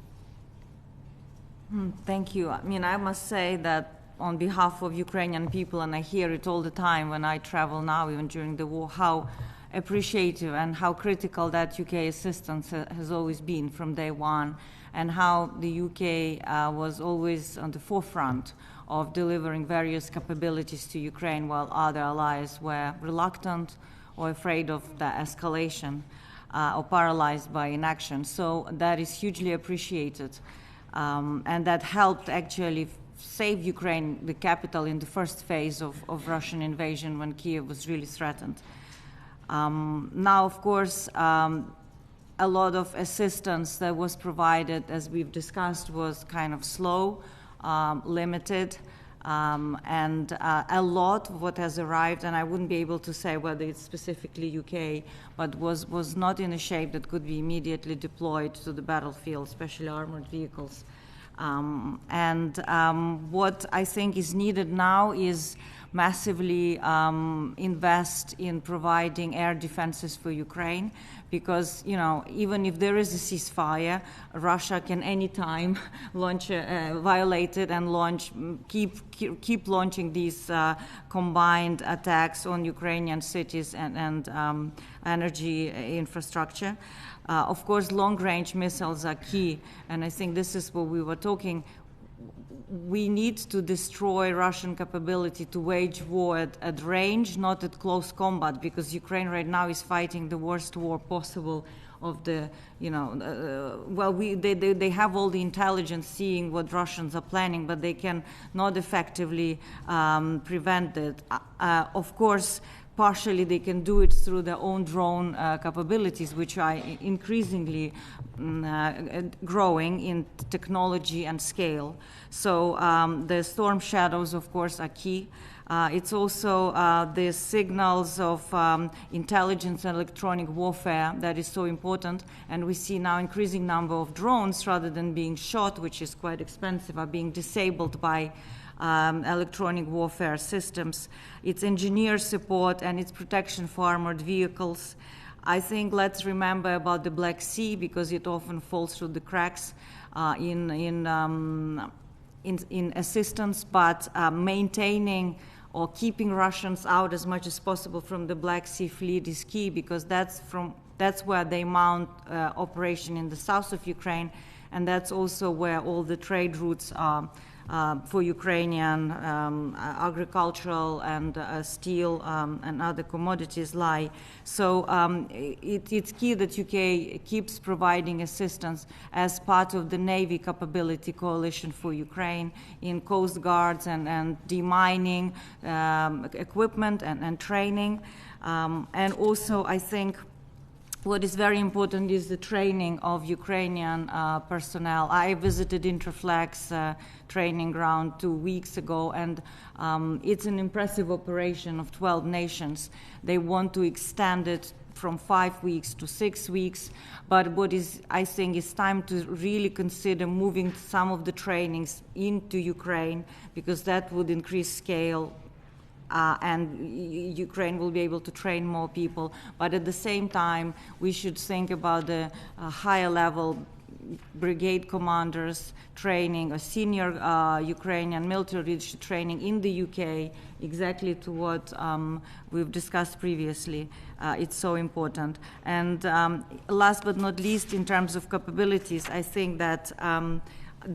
Thank you. I mean, I must say that on behalf of Ukrainian people, and I hear it all the time when I travel now, even during the war, how appreciative and how critical that UK assistance has always been from day one, and how the UK was always on the forefront of delivering various capabilities to Ukraine while other allies were reluctant or afraid of the escalation or paralyzed by inaction. So that is hugely appreciated. And that helped actually save Ukraine, the capital, in the first phase of Russian invasion when Kiev was really threatened. Now, of course, a lot of assistance that was provided, as we've discussed, was kind of slow, limited, and a lot of what has arrived, and I wouldn't be able to say whether it's specifically UK, but was not in a shape that could be immediately deployed to the battlefield, especially armored vehicles. What I think is needed now is massively invest in providing air defenses for Ukraine, because, you know, even if there is a ceasefire, Russia can anytime launch violate it and keep launching these combined attacks on Ukrainian cities and energy infrastructure. Of course, long-range missiles are key, and I think this is what we were talking. We need to destroy Russian capability to wage war at range, not at close combat, because Ukraine right now is fighting the worst war possible of the, you know, they have all the intelligence seeing what Russians are planning, but they can not effectively prevent it. Of course, partially they can do it through their own drone capabilities, which are increasingly growing in technology and scale. So the storm shadows, of course, are key. It's also the signals of intelligence and electronic warfare that is so important. And we see now increasing number of drones, rather than being shot, which is quite expensive, are being disabled by electronic warfare systems. It's engineer support and it's protection for armored vehicles. I think let's remember about the Black Sea, because it often falls through the cracks in assistance, but maintaining or keeping Russians out as much as possible from the Black Sea fleet is key, because that's where they mount operation in the south of Ukraine, and that's also where all the trade routes are for Ukrainian agricultural and steel and other commodities lie. So it's key that UK keeps providing assistance as part of the Navy Capability Coalition for Ukraine in coast guards and demining equipment and training. And also, I think, what is very important is the training of Ukrainian personnel. I visited Interflex training ground 2 weeks ago, and it's an impressive operation of 12 nations. They want to extend it from 5 weeks to 6 weeks, but what is, I think, is time to really consider moving some of the trainings into Ukraine, because that would increase scale. And Ukraine will be able to train more people. But at the same time, we should think about the higher level brigade commanders training, a senior Ukrainian military leadership training in the UK, exactly to what we've discussed previously. It's so important. And last but not least, in terms of capabilities, I think that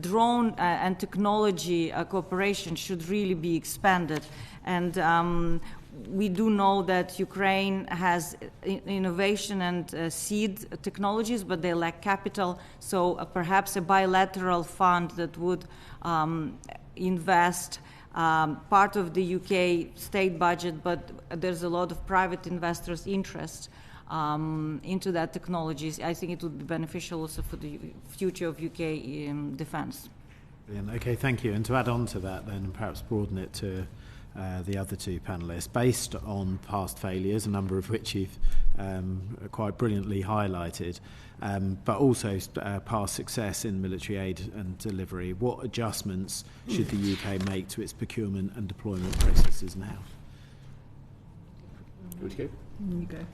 drone and technology cooperation should really be expanded. And we do know that Ukraine has innovation and seed technologies, but they lack capital. So perhaps a bilateral fund that would invest part of the UK state budget, but there's a lot of private investors' interest into that technologies. I think it would be beneficial also for the future of UK defence. Brilliant. Okay, thank you. And to add on to that then, and perhaps broaden it to the other two panellists, based on past failures, a number of which you've quite brilliantly highlighted, but also past success in military aid and delivery, what adjustments should the UK make to its procurement and deployment processes now? You want to go? You go.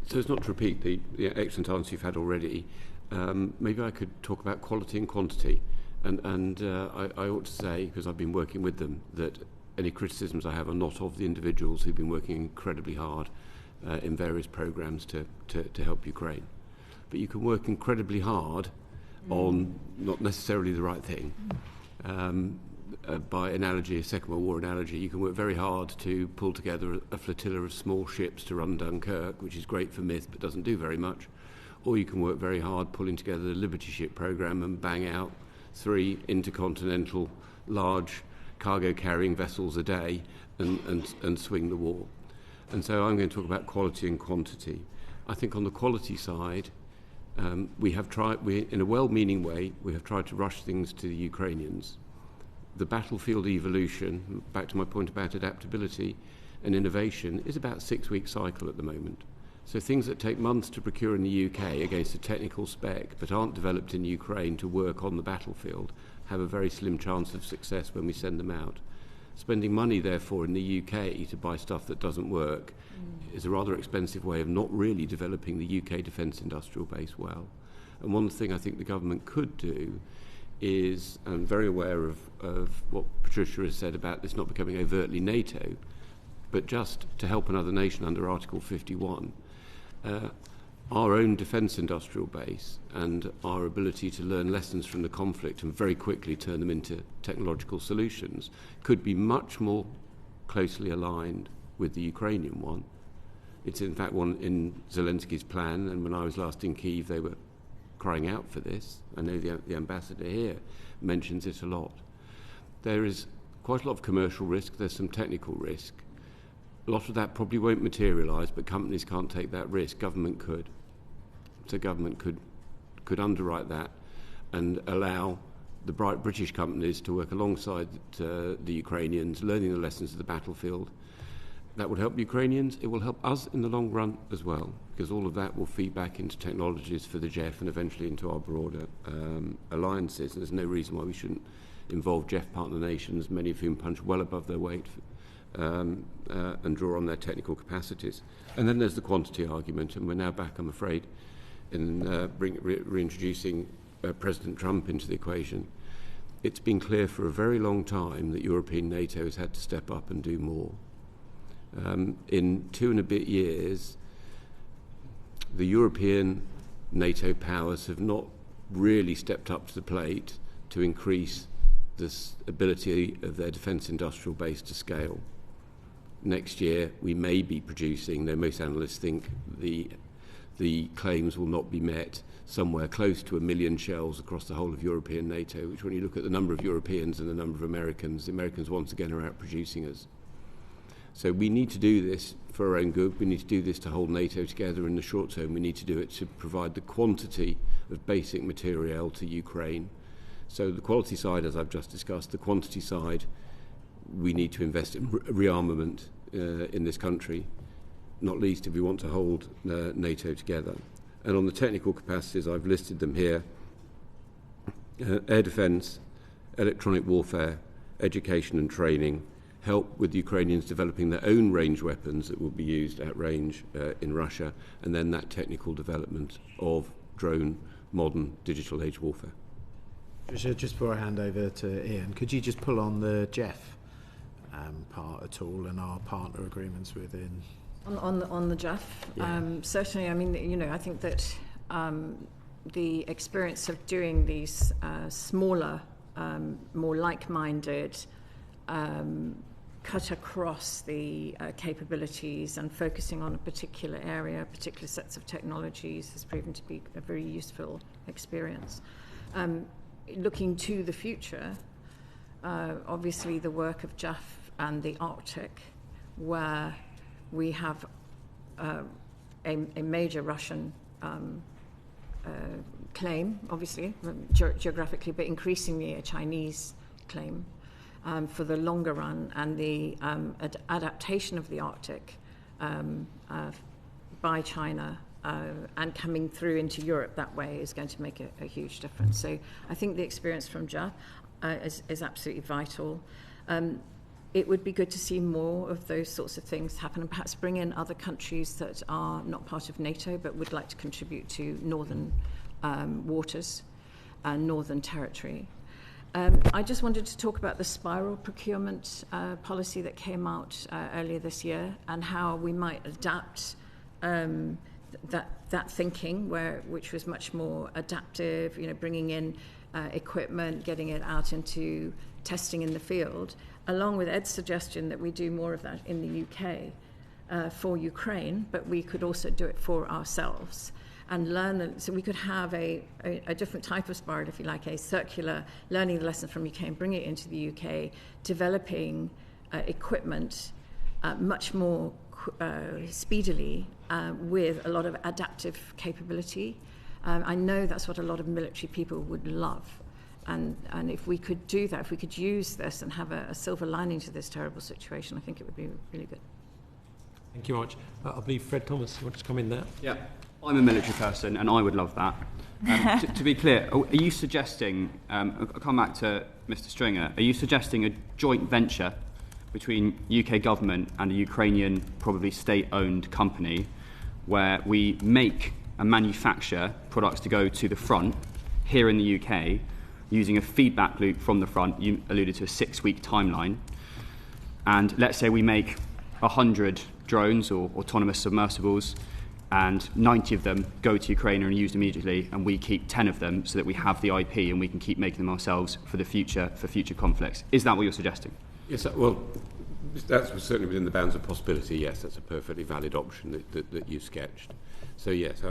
So as not to repeat the excellent answer you've had already, maybe I could talk about quality and quantity. And I ought to say, because I've been working with them, that any criticisms I have are not of the individuals who've been working incredibly hard in various programs to help Ukraine. But you can work incredibly hard on not necessarily the right thing. By analogy, a Second World War analogy, you can work very hard to pull together a flotilla of small ships to run Dunkirk, which is great for myth but doesn't do very much. Or you can work very hard pulling together the Liberty ship program and bang out 3 intercontinental large cargo carrying vessels a day and swing the war. And so I'm going to talk about quality and quantity. I think on the quality side, we have tried, in a well-meaning way, we have tried to rush things to the Ukrainians. The battlefield evolution, back to my point about adaptability and innovation, is about a 6-week cycle at the moment. So things that take months to procure in the UK against a technical spec but aren't developed in Ukraine to work on the battlefield have a very slim chance of success when we send them out. Spending money, therefore, in the UK to buy stuff that doesn't work is a rather expensive way of not really developing the UK defence industrial base well. And one thing I think the government could do is, I'm very aware of what Patricia has said about this not becoming overtly NATO, but just to help another nation under Article 51, our own defence industrial base and our ability to learn lessons from the conflict and very quickly turn them into technological solutions could be much more closely aligned with the Ukrainian one. It's in fact one in Zelensky's plan, and when I was last in Kyiv they were crying out for this. I know the ambassador here mentions it a lot. There is quite a lot of commercial risk, there's some technical risk. A lot of that probably won't materialise, but companies can't take that risk. Government could. So government could underwrite that and allow the bright British companies to work alongside the Ukrainians, learning the lessons of the battlefield. That would help Ukrainians. It will help us in the long run as well, because all of that will feed back into technologies for the JEF and eventually into our broader alliances. And there's no reason why we shouldn't involve JEF partner nations, many of whom punch well above their weight and draw on their technical capacities. And then there's the quantity argument, and we're now back, I'm afraid, in reintroducing President Trump into the equation. It's been clear for a very long time that European NATO has had to step up and do more. In 2 and a bit years, the European NATO powers have not really stepped up to the plate to increase the ability of their defence industrial base to scale. Next year, we may be producing, though most analysts think the claims will not be met, somewhere close to 1 million shells across the whole of European NATO, which when you look at the number of Europeans and the number of Americans, the Americans once again are outproducing us. So we need to do this for our own good. We need to do this to hold NATO together in the short term. We need to do it to provide the quantity of basic materiel to Ukraine. So the quality side, as I've just discussed, the quantity side, we need to invest in rearmament in this country, not least if we want to hold NATO together. And on the technical capacities, I've listed them here: air defence, electronic warfare, education and training, help with the Ukrainians developing their own range weapons that will be used at range in Russia, and then that technical development of drone, modern, digital age warfare. Patricia, just before I hand over to Ian, could you just pull on the JEF part at all and our partner agreements within? On the JEF, Yeah. Certainly, I mean, I think that the experience of doing these smaller, more like-minded, cut across the capabilities and focusing on a particular area, particular sets of technologies has proven to be a very useful experience. Looking to the future, obviously the work of JEF and the Arctic, where we have a major Russian claim, obviously, geographically, but increasingly a Chinese claim for the longer run, and the adaptation of the Arctic by China and coming through into Europe that way is going to make a huge difference. So I think the experience from JEF is absolutely vital. It would be good to see more of those sorts of things happen, and perhaps bring in other countries that are not part of NATO but would like to contribute to northern waters and northern territory. I just wanted to talk about the spiral procurement policy that came out earlier this year, and how we might adapt that thinking, which was much more adaptive, bringing in equipment, getting it out into testing in the field, along with Ed's suggestion that we do more of that in the UK for Ukraine, but we could also do it for ourselves and learn. So we could have a different type of spiral, if you like, a circular, learning the lessons from UK and bringing it into the UK, developing equipment much more speedily with a lot of adaptive capability. I know that's what a lot of military people would love. And if we could do that, if we could use this and have a silver lining to this terrible situation, I think it would be really good. Thank you much. I believe Fred Thomas, you want to come in there? Yeah, I'm a military person and I would love that. To be clear, are you suggesting, I'll come back to Mr. Stringer, are you suggesting a joint venture between UK government and a Ukrainian, probably state-owned company, where we make and manufacture products to go to the front here in the UK, using a feedback loop from the front? You alluded to a 6-week timeline. And let's say we make 100 drones or autonomous submersibles, and 90 of them go to Ukraine and are used immediately, and we keep 10 of them so that we have the IP and we can keep making them ourselves for the future, for future conflicts. Is that what you're suggesting? Yes, well, that's certainly within the bounds of possibility. Yes, that's a perfectly valid option that you sketched. So yes,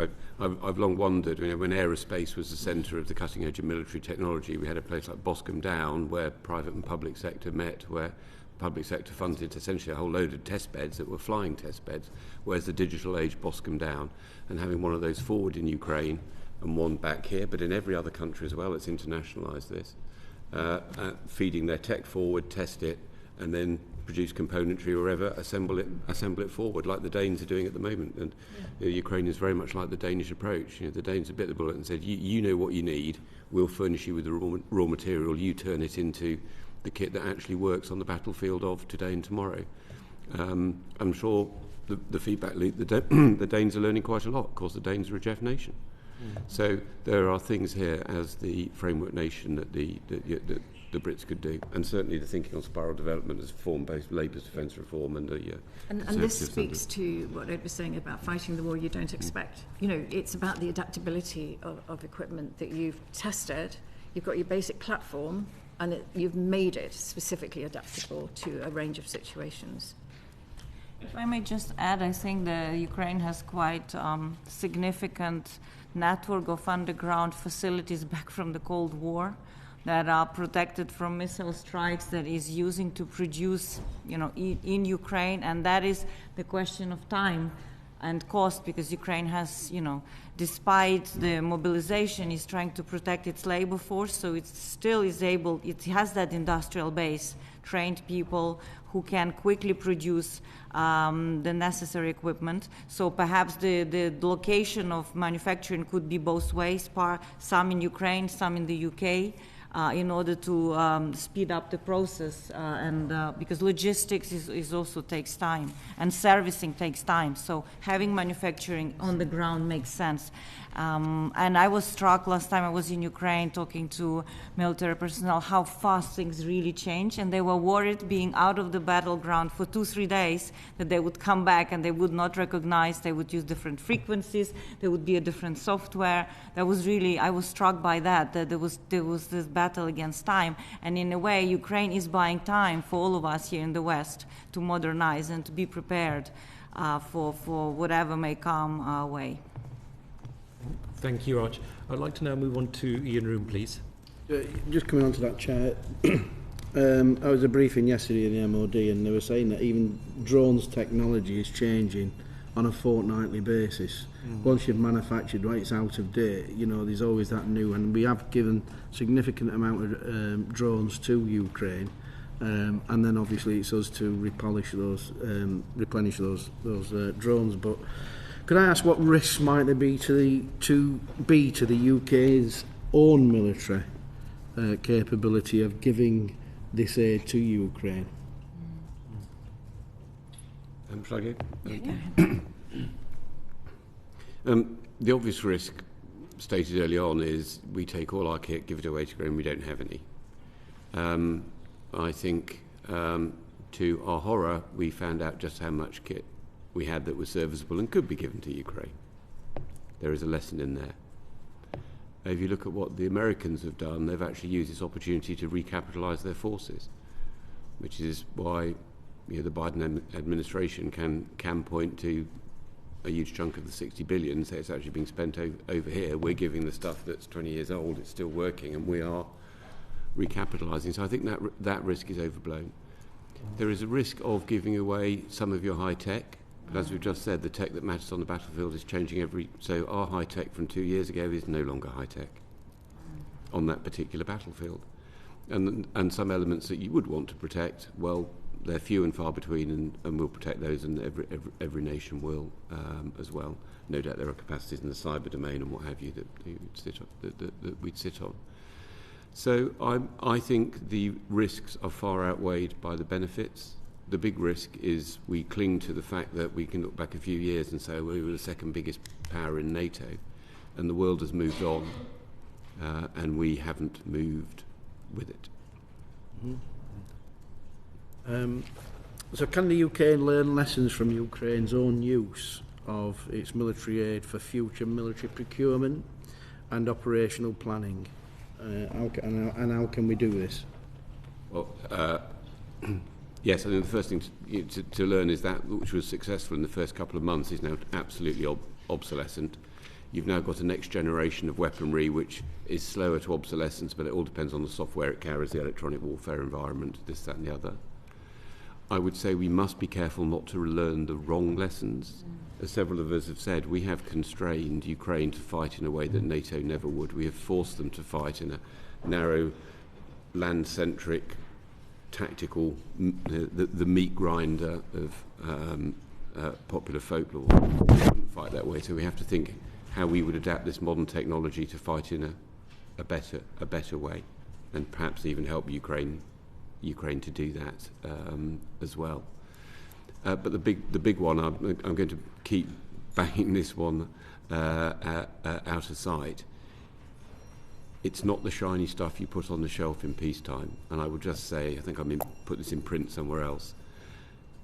I've long wondered, when aerospace was the centre of the cutting edge of military technology, we had a place like Boscombe Down where private and public sector met, where public sector funded essentially a whole load of test beds that were flying test beds. Where's the digital age Boscombe Down? And having one of those forward in Ukraine and one back here, but in every other country as well, it's internationalised this, feeding their tech forward, test it, and then produce componentry or whatever, assemble it forward, like the Danes are doing at the moment. And Ukraine is very much like the Danish approach. The Danes bit the bullet and said, you know what you need, we'll furnish you with the raw material, you turn it into the kit that actually works on the battlefield of today and tomorrow. I'm sure the feedback loop, the Danes are learning quite a lot. Of course, the Danes are a Jeff nation. So there are things here as the framework nation that the Brits could do, and certainly the thinking on spiral development has formed both Labour's defence reform and the and this speaks to what Ed was saying about fighting the war you don't expect. It's about the adaptability of equipment that you've tested. You've got your basic platform, and you've made it specifically adaptable to a range of situations. If I may just add, I think the Ukraine has quite significant network of underground facilities back from the Cold War that are protected from missile strikes, that is using to produce, in Ukraine, and that is the question of time and cost, because Ukraine has, despite the mobilization, is trying to protect its labor force, so it still is able, it has that industrial base, trained people who can quickly produce the necessary equipment. So perhaps the location of manufacturing could be both ways, some in Ukraine, some in the UK, in order to speed up the process, and because logistics is also takes time, and servicing takes time. So having manufacturing on the ground makes sense. And I was struck last time I was in Ukraine talking to military personnel how fast things really change, and they were worried being out of the battleground for 2-3 days that they would come back and they would not recognize, they would use different frequencies, there would be a different software. That was really, I was struck by that there was this battle against time, and in a way Ukraine is buying time for all of us here in the West to modernize and to be prepared for whatever may come our way. Thank you, Raj. I'd like to now move on to Ian Room, please. Just coming on to that, Chair, I was at a briefing yesterday in the MOD, and they were saying that even drones technology is changing on a fortnightly basis. Once you've manufactured one, it's out of date. There's always that new, and we have given significant amount of drones to Ukraine, and then obviously it's us to replenish those drones. But could I ask what risks might there be to the UK's own military capability of giving this aid to Ukraine? Shall I go? The obvious risk stated early on is we take all our kit, give it away to Ukraine, we don't have any. I think, to our horror, we found out just how much kit we had that was serviceable and could be given to Ukraine. There is a lesson in there. If you look at what the Americans have done, they've actually used this opportunity to recapitalise their forces, which is why the Biden administration can point to a huge chunk of the 60 billion, say it's actually being spent over here. We're giving the stuff that's 20 years old, it's still working, and we are recapitalising. So I think that risk is overblown. There is a risk of giving away some of your high tech, but as we've just said, the tech that matters on the battlefield is changing so our high tech from 2 years ago is no longer high tech on that particular battlefield. And some elements that you would want to protect, well, they're few and far between, and we'll protect those, and every nation will as well. No doubt there are capacities in the cyber domain and what have you that we'd sit on. So I think the risks are far outweighed by the benefits. The big risk is we cling to the fact that we can look back a few years and say, well, we were the second biggest power in NATO, and the world has moved on, and we haven't moved with it. Mm-hmm. So can the UK learn lessons from Ukraine's own use of its military aid for future military procurement and operational planning? How can we do this? Well, yes, I think the first thing to learn is that which was successful in the first couple of months is now absolutely obsolescent. You've now got a next generation of weaponry which is slower to obsolescence, but it all depends on the software it carries, the electronic warfare environment, this, that and the other. I would say we must be careful not to learn the wrong lessons. As several of us have said, we have constrained Ukraine to fight in a way that NATO never would. We have forced them to fight in a narrow, land-centric, tactical, the meat grinder of popular folklore. We wouldn't fight that way, so we have to think how we would adapt this modern technology to fight in a better way, and perhaps even help Ukraine to do that as well. But the big one, I'm going to keep banging this one out of sight. It's not the shiny stuff you put on the shelf in peacetime. And I would just say, I think put this in print somewhere else.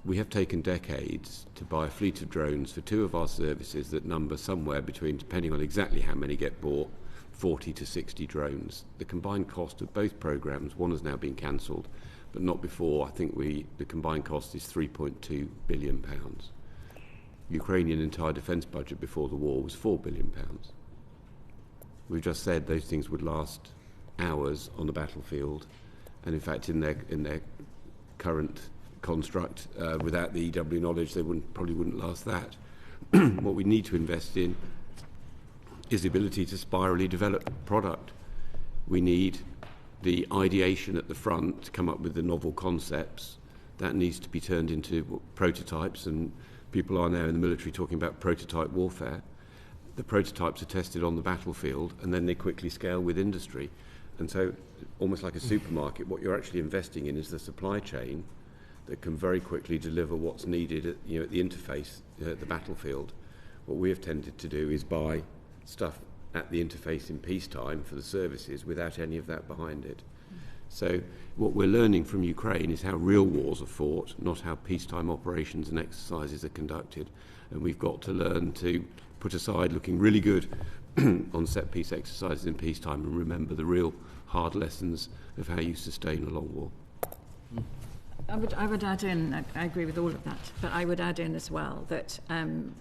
We have taken decades to buy a fleet of drones for 2 of our services that number somewhere between, depending on exactly how many get bought, 40 to 60 drones. The combined cost of both programs, one has now been cancelled, but not before. I think the combined cost is £3.2 billion. Ukrainian entire defence budget before the war was £4 billion. We've just said those things would last hours on the battlefield, and in fact, in their current construct, without the EW knowledge, they probably wouldn't last that. What we need to invest in is the ability to spirally develop product. We need the ideation at the front to come up with the novel concepts. That needs to be turned into prototypes, and people are now in the military talking about prototype warfare. The prototypes are tested on the battlefield, and then they quickly scale with industry. And so, almost like a supermarket, what you're actually investing in is the supply chain that can very quickly deliver what's needed at the interface at the battlefield. What we have tended to do is buy stuff at the interface in peacetime for the services without any of that behind it. So what we're learning from Ukraine is how real wars are fought, not how peacetime operations and exercises are conducted. And we've got to learn to put aside looking really good on set-piece exercises in peacetime and remember the real hard lessons of how you sustain a long war. I would add in, I agree with all of that, but I would add in as well that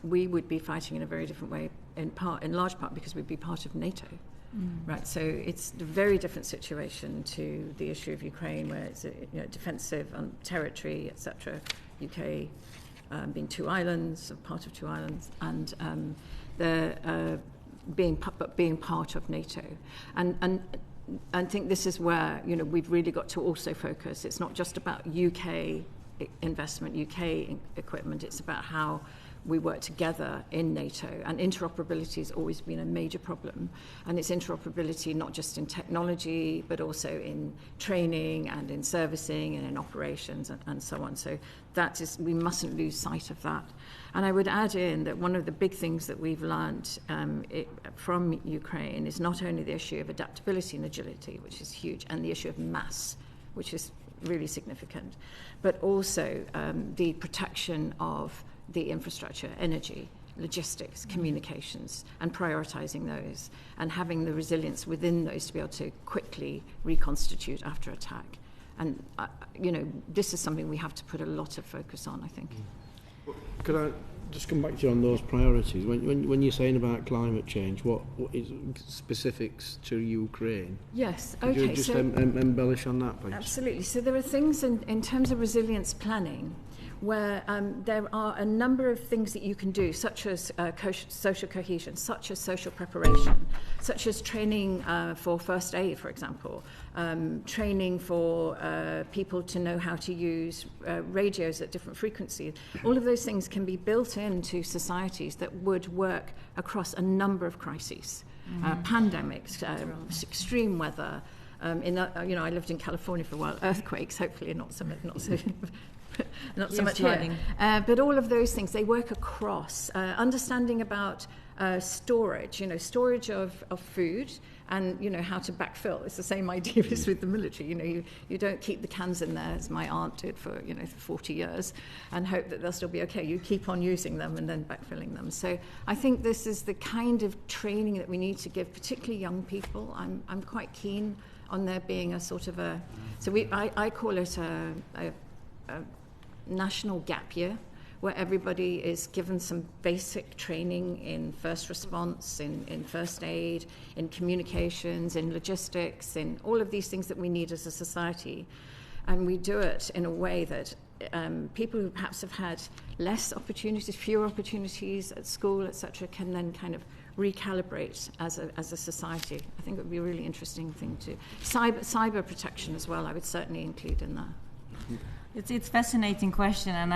we would be fighting in a very different way, in large part because we'd be part of NATO. Right, so it's a very different situation to the issue of Ukraine, where it's defensive on territory, etc. UK being 2 islands, or part of 2 islands, and being part of NATO, and I think this is where we've really got to also focus. It's not just about UK investment, UK equipment. It's about how we work together in NATO, and interoperability has always been a major problem, and it's interoperability not just in technology but also in training and in servicing and in operations and so on. So we mustn't lose sight of that. And I would add in that one of the big things that we've learned from Ukraine is not only the issue of adaptability and agility, which is huge, and the issue of mass which is really significant, but also the protection of the infrastructure, energy, logistics, communications, and prioritising those, and having the resilience within those to be able to quickly reconstitute after attack. And, this is something we have to put a lot of focus on, I think. Could I just come back to you on those priorities? When you're saying about climate change, what is specifics to Ukraine? Yes, Could okay. you just embellish on that, please? Absolutely. So there are things in terms of resilience planning where there are a number of things that you can do, such as social cohesion, such as social preparation, such as training for first aid, for example, training for people to know how to use radios at different frequencies. All of those things can be built into societies that would work across a number of crises, pandemics, extreme weather. I lived in California for a while, earthquakes, hopefully not so much here. But all of those things, they work across. Understanding about storage, storage of food and, how to backfill. It's the same idea as with the military. You don't keep the cans in there, as my aunt did for 40 years, and hope that they'll still be okay. You keep on using them and then backfilling them. So I think this is the kind of training that we need to give, particularly young people. I'm quite keen on there being a sort of I call it a national gap year, where everybody is given some basic training in first response, in first aid, in communications, in logistics, in all of these things that we need as a society. And we do it in a way that people who perhaps have had less opportunities, fewer opportunities at school, etc., can then kind of recalibrate as a society. I think it would be a really interesting thing to... Cyber protection as well, I would certainly include in that. It's a fascinating question, and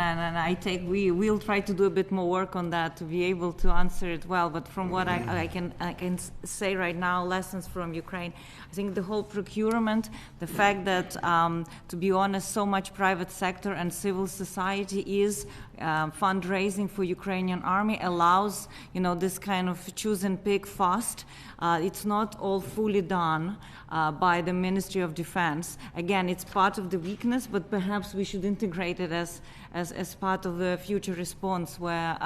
we will try to do a bit more work on that to be able to answer it well. But from what I can say right now, lessons from Ukraine, I think the whole procurement, the fact that, to be honest, so much private sector and civil society is fundraising for Ukrainian army allows, this kind of choose and pick fast. It's not all fully done by the Ministry of Defense. Again, it's part of the weakness, but perhaps we should integrate it as part of the future response, where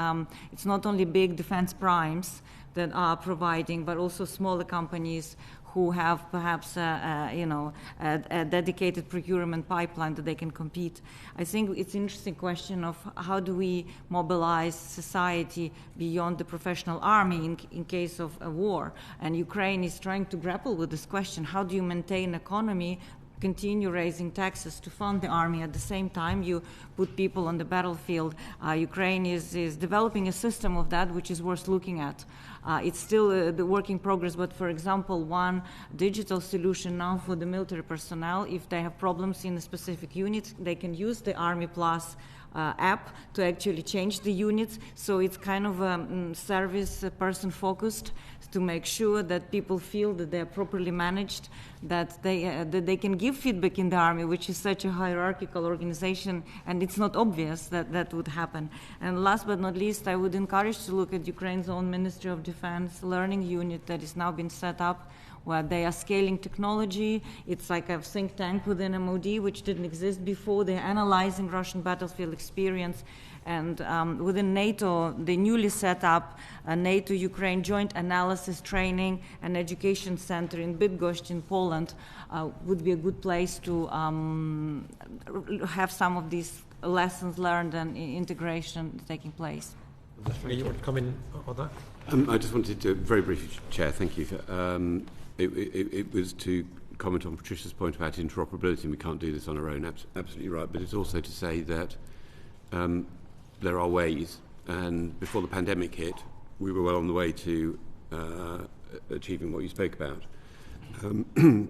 it's not only big defense primes that are providing, but also smaller companies who have perhaps a dedicated procurement pipeline that they can compete. I think it's an interesting question of how do we mobilize society beyond the professional army in case of a war. And Ukraine is trying to grapple with this question. How do you maintain economy, continue raising taxes to fund the army, at the same time you put people on the battlefield? Ukraine is developing a system of that which is worth looking at. It's still the work in progress, but for example, one digital solution now for the military personnel, if they have problems in a specific unit, they can use the Army Plus app to actually change the units. So it's kind of service person focused to make sure that people feel that they are properly managed, that they can give feedback in the army, which is such a hierarchical organization, and it's not obvious that would happen. And last but not least, I would encourage to look at Ukraine's own Ministry of Defense learning unit that is now been set up, where they are scaling technology. It's like a think tank within MOD, which didn't exist before. They're analyzing Russian battlefield experience. And within NATO, the newly set up NATO-Ukraine Joint Analysis Training and Education Center in Bydgoszcz in Poland would be a good place to have some of these lessons learned and integration taking place. You want to come in on that? I just wanted to, very briefly, Chair, thank you. It was to comment on Patricia's point about interoperability, and we can't do this on our own, absolutely right, but it's also to say that there are ways, and before the pandemic hit, we were well on the way to achieving what you spoke about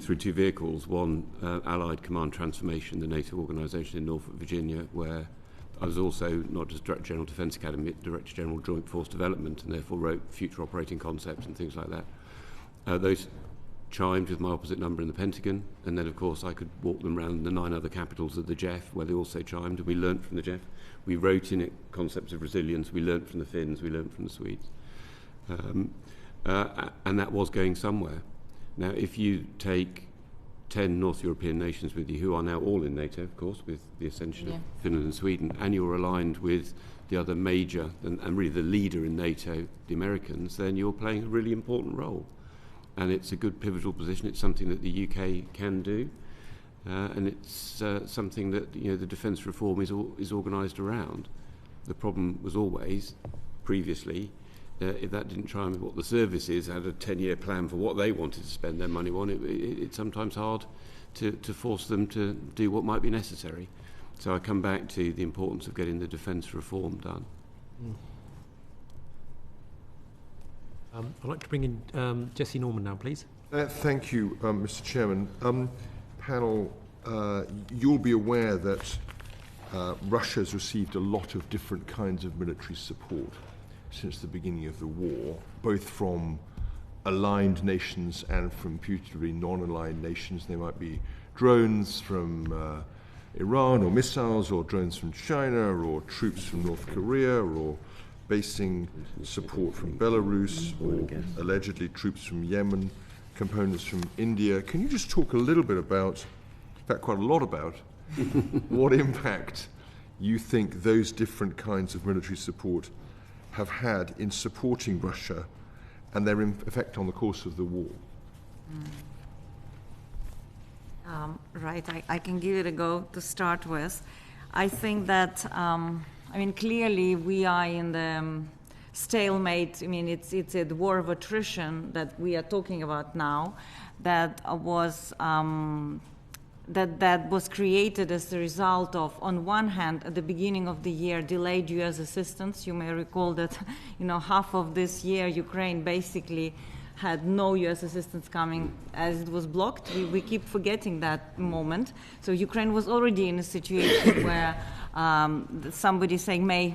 through two vehicles. One, Allied Command Transformation, the NATO organisation in Norfolk, Virginia, where I was also not just Director General Defence Academy, Director General Joint Force Development, and therefore wrote future operating concepts and things like that. Those chimed with my opposite number in the Pentagon, and then of course I could walk them around the 9 other capitals of the JEF where they also chimed, and we learnt from the JEF. We wrote in it concepts of resilience, we learnt from the Finns, we learnt from the Swedes. And that was going somewhere. Now if you take 10 North European nations with you, who are now all in NATO, of course, with the ascension of Finland and Sweden, and you're aligned with the other major and really the leader in NATO, the Americans, then you're playing a really important role. And it's a good pivotal position. It's something that the UK can do, and it's something that the defence reform is organised around. The problem was always, previously, if that didn't try and what the services had a 10-year plan for what they wanted to spend their money on, it's sometimes hard to force them to do what might be necessary. So I come back to the importance of getting the defence reform done. I'd like to bring in Jesse Norman now, please. Thank you, Mr. Chairman. Panel, you'll be aware that Russia's received a lot of different kinds of military support since the beginning of the war, both from aligned nations and from putatively non-aligned nations. They might be drones from Iran, or missiles, or drones from China, or troops from North Korea, or basing support from Belarus, or allegedly troops from Yemen, components from India. Can you just talk a little bit about, in fact quite a lot about, what impact you think those different kinds of military support have had in supporting Russia and their effect on the course of the war? Right, I can give it a go to start with. I think that, clearly we are in the stalemate. It's the war of attrition that we are talking about now, that was created as the result of, on one hand, at the beginning of the year, delayed U.S. assistance. You may recall that, half of this year, Ukraine basically had no U.S. assistance coming as it was blocked. We keep forgetting that moment. So Ukraine was already in a situation where somebody saying may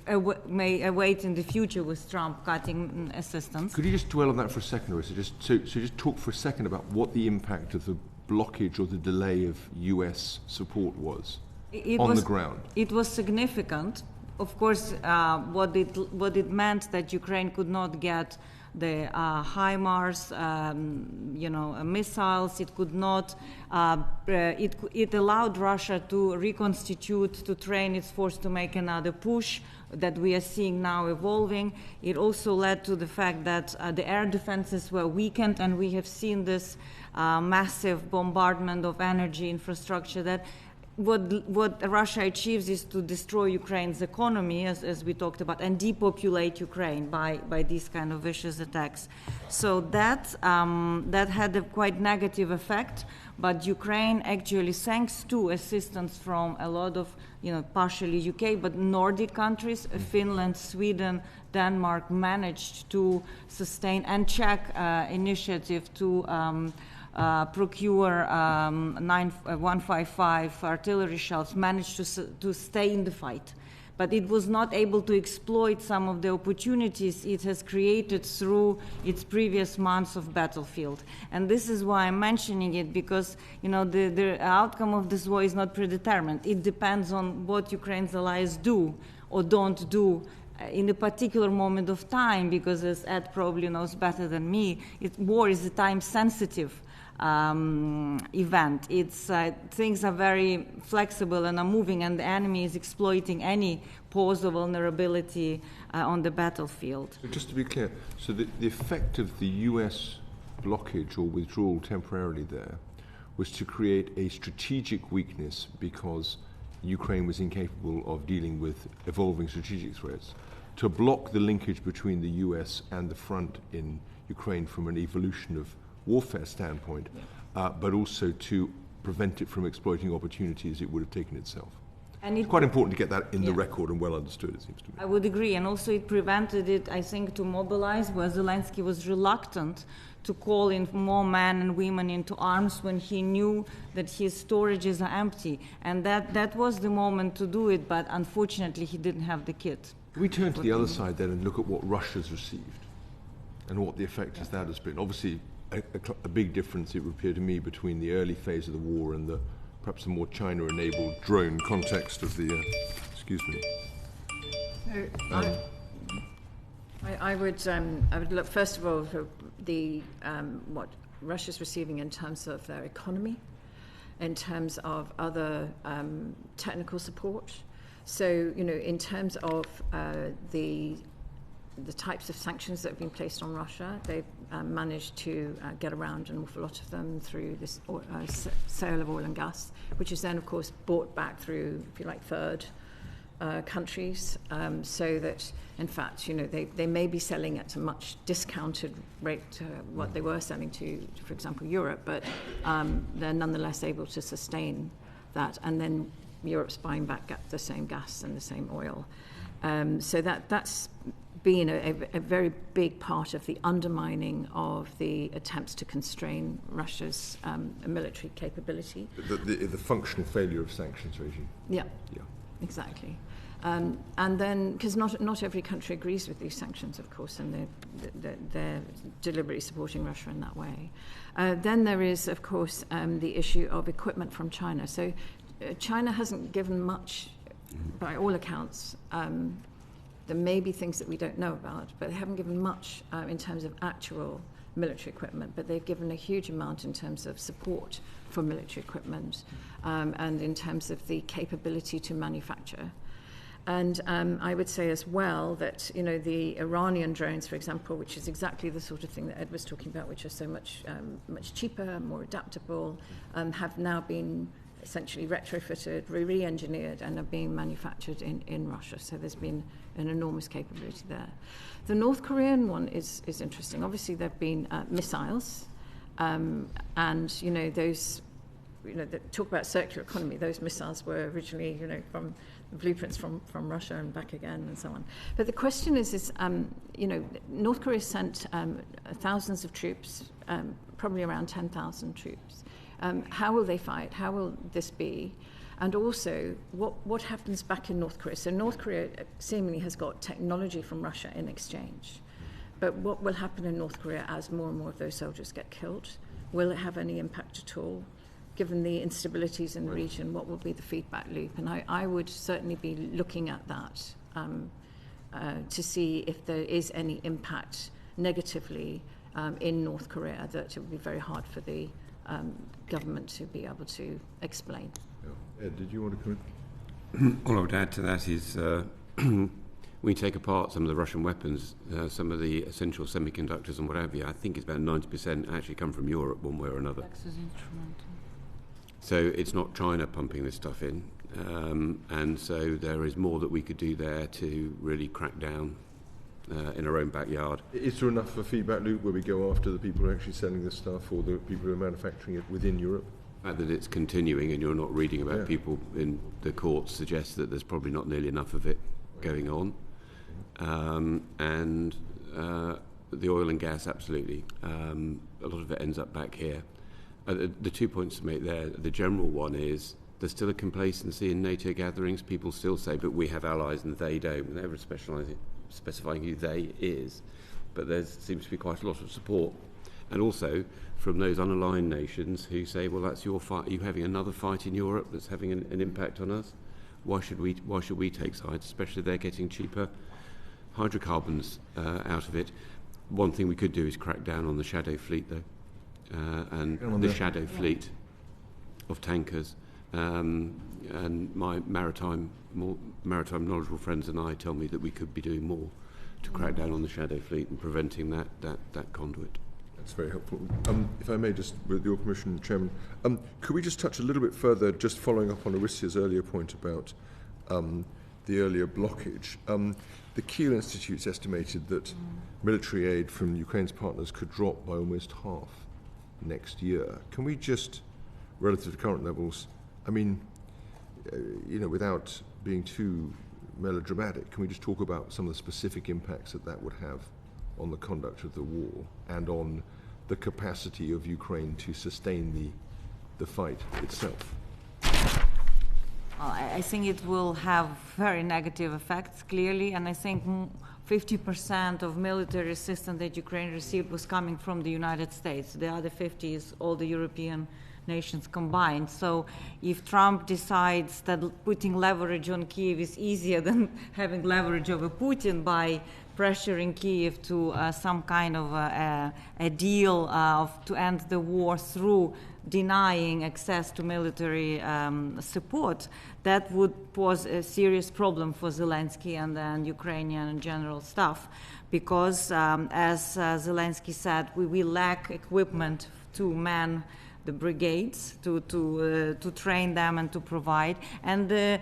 await in the future with Trump cutting assistance. Could you just dwell on that for a second, Orysia? Just talk for a second about what the impact of the blockage or the delay of U.S. support was on the ground. It was significant. Of course, what it meant that Ukraine could not get the HIMARS, missiles. It could not. It allowed Russia to reconstitute, to train its force to make another push that we are seeing now evolving. It also led to the fact that the air defenses were weakened, and we have seen this massive bombardment of energy infrastructure. That what Russia achieves is to destroy Ukraine's economy, as we talked about, and depopulate Ukraine by these kind of vicious attacks. So that had a quite negative effect. But Ukraine actually, thanks to assistance from a lot of, partially UK, but Nordic countries, Finland, Sweden, Denmark, managed to sustain, and Czech initiative to procure 155 artillery shells, managed to stay in the fight. But it was not able to exploit some of the opportunities it has created through its previous months of battlefield. And this is why I'm mentioning it, because the outcome of this war is not predetermined. It depends on what Ukraine's allies do or don't do in a particular moment of time, because as Ed probably knows better than me, war is a time-sensitive event. Things are very flexible and are moving, and the enemy is exploiting any pause or vulnerability on the battlefield. So just to be clear, so the effect of the US blockage or withdrawal temporarily there was to create a strategic weakness because Ukraine was incapable of dealing with evolving strategic threats, to block the linkage between the US and the front in Ukraine from an evolution of warfare standpoint, but also to prevent it from exploiting opportunities it would have taken itself. And it's quite important to get that in the record and well understood, it seems to me. I would agree, and also it prevented it, I think, to mobilize, where Zelensky was reluctant to call in more men and women into arms when he knew that his storages are empty. And that was the moment to do it, but unfortunately he didn't have the kit. Can we turn to the other side then and look at what Russia's received and what the effect of that has been? Obviously, a big difference, it would appear to me, between the early phase of the war and perhaps the more China-enabled drone context of the... excuse me. I would look, first of all, for the what Russia's receiving in terms of their economy, in terms of other technical support. So, in terms of the types of sanctions that have been placed on Russia, they've managed to get around an awful lot of them through this sale of oil and gas, which is then, of course, bought back through, if you like, third countries, so that, in fact, they may be selling at a much discounted rate to what they were selling to, for example, Europe, but they're nonetheless able to sustain that, and then Europe's buying back the same gas and the same oil. So that's been a very big part of the undermining of the attempts to constrain Russia's military capability. The functional failure of sanctions regime. Yeah. Exactly. And then, because not every country agrees with these sanctions, of course, and they're deliberately supporting Russia in that way. Then there is, of course, the issue of equipment from China. So China hasn't given much, by all accounts. There may be things that we don't know about, but they haven't given much in terms of actual military equipment, but they've given a huge amount in terms of support for military equipment and in terms of the capability to manufacture. And I would say as well that, the Iranian drones, for example, which is exactly the sort of thing that Ed was talking about, which are so much cheaper, more adaptable, have now been essentially retrofitted, re-engineered, and are being manufactured in Russia. So there's been an enormous capability there. The North Korean one is interesting. Obviously, there have been missiles, and those, that talk about circular economy. Those missiles were originally, from blueprints from Russia and back again, and so on. But the question is North Korea sent thousands of troops, probably around 10,000 troops. How will they fight? How will this be? And also, what happens back in North Korea? So North Korea seemingly has got technology from Russia in exchange. But what will happen in North Korea as more and more of those soldiers get killed? Will it have any impact at all? Given the instabilities in the region, what will be the feedback loop? And I would certainly be looking at that to see if there is any impact negatively in North Korea that it would be very hard for the government to be able to explain. Ed, did you want to comment? All I would add to that is when you take apart some of the Russian weapons, some of the essential semiconductors and whatever, I think it's about 90% actually come from Europe one way or another. So it's not China pumping this stuff in, and so there is more that we could do there to really crack down in our own backyard. Is there enough of a feedback loop where we go after the people who are actually selling this stuff or the people who are manufacturing it within Europe? The fact that it's continuing and you're not reading about people in the courts suggests that there's probably not nearly enough of it going on. And the oil and gas, absolutely. A lot of it ends up back here. The 2 points to make there, the general one is there's still a complacency in NATO gatherings. People still say, but we have allies and they don't. And never specifying who they is. But there seems to be quite a lot of support. And also from those unaligned nations who say, well, that's your fight. Are you having another fight in Europe that's having an impact on us? Why should we take sides, especially if they're getting cheaper hydrocarbons out of it? One thing we could do is crack down on the shadow fleet, though. And the shadow fleet of tankers. And my maritime knowledgeable friends and I tell me that we could be doing more to crack down on the shadow fleet and preventing that conduit. That's very helpful. If I may, just with your permission, Chairman, could we just touch a little bit further, just following up on Orysia's earlier point about the earlier blockage? The Kiel Institute's estimated that military aid from Ukraine's partners could drop by almost half next year. Can we just, relative to current levels, without being too melodramatic, can we just talk about some of the specific impacts that would have on the conduct of the war and on the capacity of Ukraine to sustain the fight itself? I think it will have very negative effects, clearly, and I think 50% of military assistance that Ukraine received was coming from the United States. The other 50 is all the European nations combined. So if Trump decides that putting leverage on Kyiv is easier than having leverage over Putin by pressuring Kyiv to some kind of a deal to end the war through denying access to military support, that would pose a serious problem for Zelensky and then Ukrainian and general staff, because as Zelensky said, we lack equipment to man the brigades, to train them and to provide. And the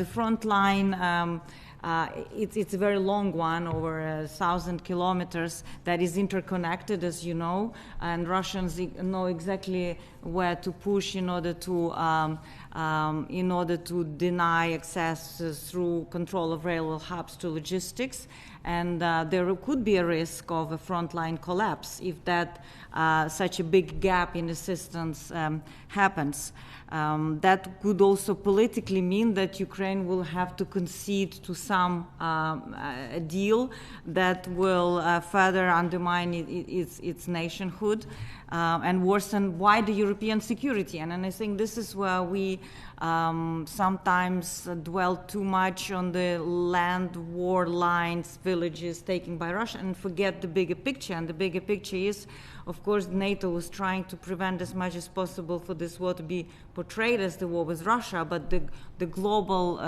front line, it's a very long one, over 1,000 kilometers, that is interconnected, as you know, and Russians know exactly where to push in order to deny access through control of railway hubs to logistics. And there could be a risk of a frontline collapse if that such a big gap in assistance happens. That could also politically mean that Ukraine will have to concede to some a deal that will further undermine its nationhood and worsen wider European security. And I think this is where we sometimes dwell too much on the land war lines, villages taken by Russia, and forget the bigger picture. And the bigger picture is, of course, NATO was trying to prevent as much as possible for this war to be portrayed as the war with Russia, but the global,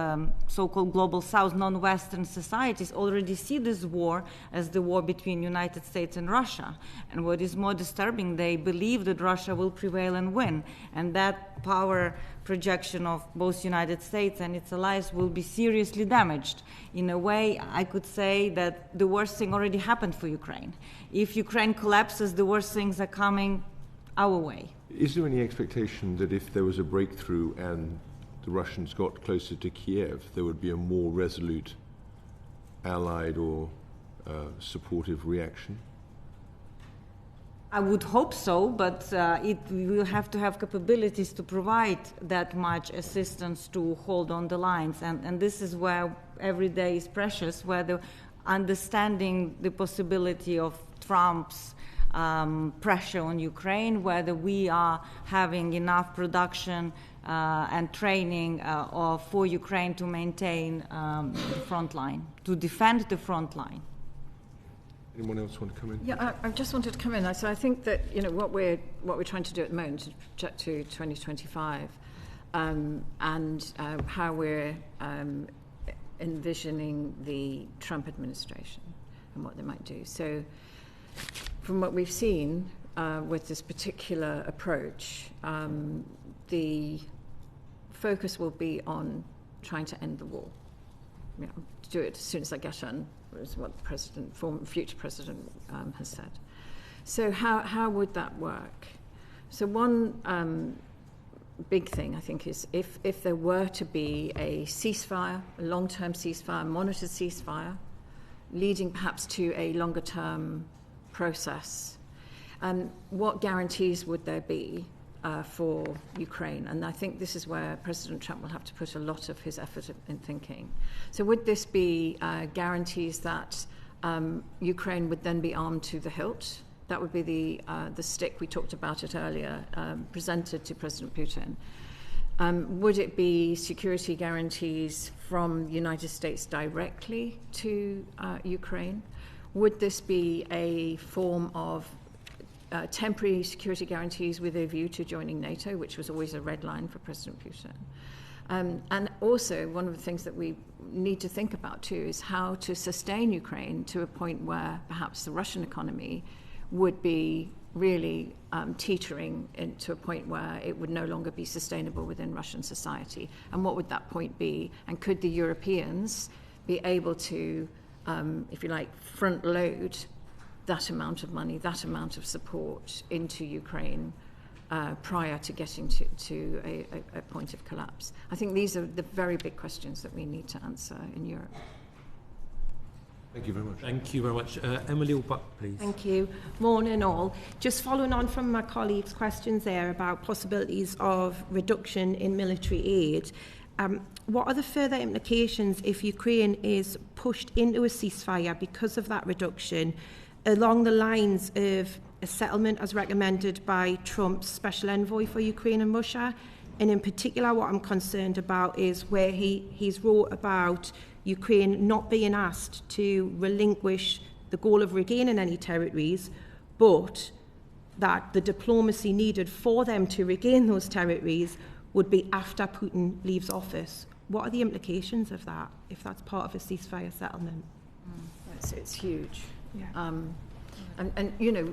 so-called global South, non-Western societies already see this war as the war between United States and Russia. And what is more disturbing, they believe that Russia will prevail and win. And that power projection of both United States and its allies will be seriously damaged. In a way, I could say that the worst thing already happened for Ukraine. If Ukraine collapses, the worst things are coming our way. Is there any expectation that if there was a breakthrough and the Russians got closer to Kiev, there would be a more resolute allied or supportive reaction? I would hope so, but we will have to have capabilities to provide that much assistance to hold on the lines. And this is where every day is precious, where the understanding the possibility of Trump's pressure on Ukraine, whether we are having enough production and training for Ukraine to maintain the front line, to defend the front line. Anyone else want to come in? Yeah, I just wanted to come in. So I think that what we're trying to do at the moment is project to 2025, and how we're envisioning the Trump administration and what they might do. So, from what we've seen with this particular approach, the focus will be on trying to end the war. Do it as soon as I get on, is what the future president has said. So how would that work? So one big thing, I think, is if there were to be a ceasefire, a long-term ceasefire, monitored ceasefire, leading perhaps to a longer-term process, what guarantees would there be for Ukraine? And I think this is where President Trump will have to put a lot of his effort in thinking. So would this be guarantees that Ukraine would then be armed to the hilt? That would be the stick, we talked about it earlier, presented to President Putin. Would it be security guarantees from the United States directly to Ukraine? Would this be a form of temporary security guarantees with a view to joining NATO, which was always a red line for President Putin? And also, one of the things that we need to think about too is how to sustain Ukraine to a point where perhaps the Russian economy would be really teetering to a point where it would no longer be sustainable within Russian society. And what would that point be? And could the Europeans be able to, if you like, front load that amount of money, that amount of support into Ukraine prior to getting to a point of collapse? I think these are the very big questions that we need to answer in Europe. Thank you very much. Thank you very much. Emily Buck, please. Thank you. Morning all. Just following on from my colleague's questions there about possibilities of reduction in military aid, what are the further implications if Ukraine is pushed into a ceasefire because of that reduction, along the lines of a settlement as recommended by Trump's special envoy for Ukraine and Russia? And in particular, what I'm concerned about is where he's wrote about Ukraine not being asked to relinquish the goal of regaining any territories, but that the diplomacy needed for them to regain those territories would be after Putin leaves office. What are the implications of that, if that's part of a ceasefire settlement? It's huge. Yeah. And you know,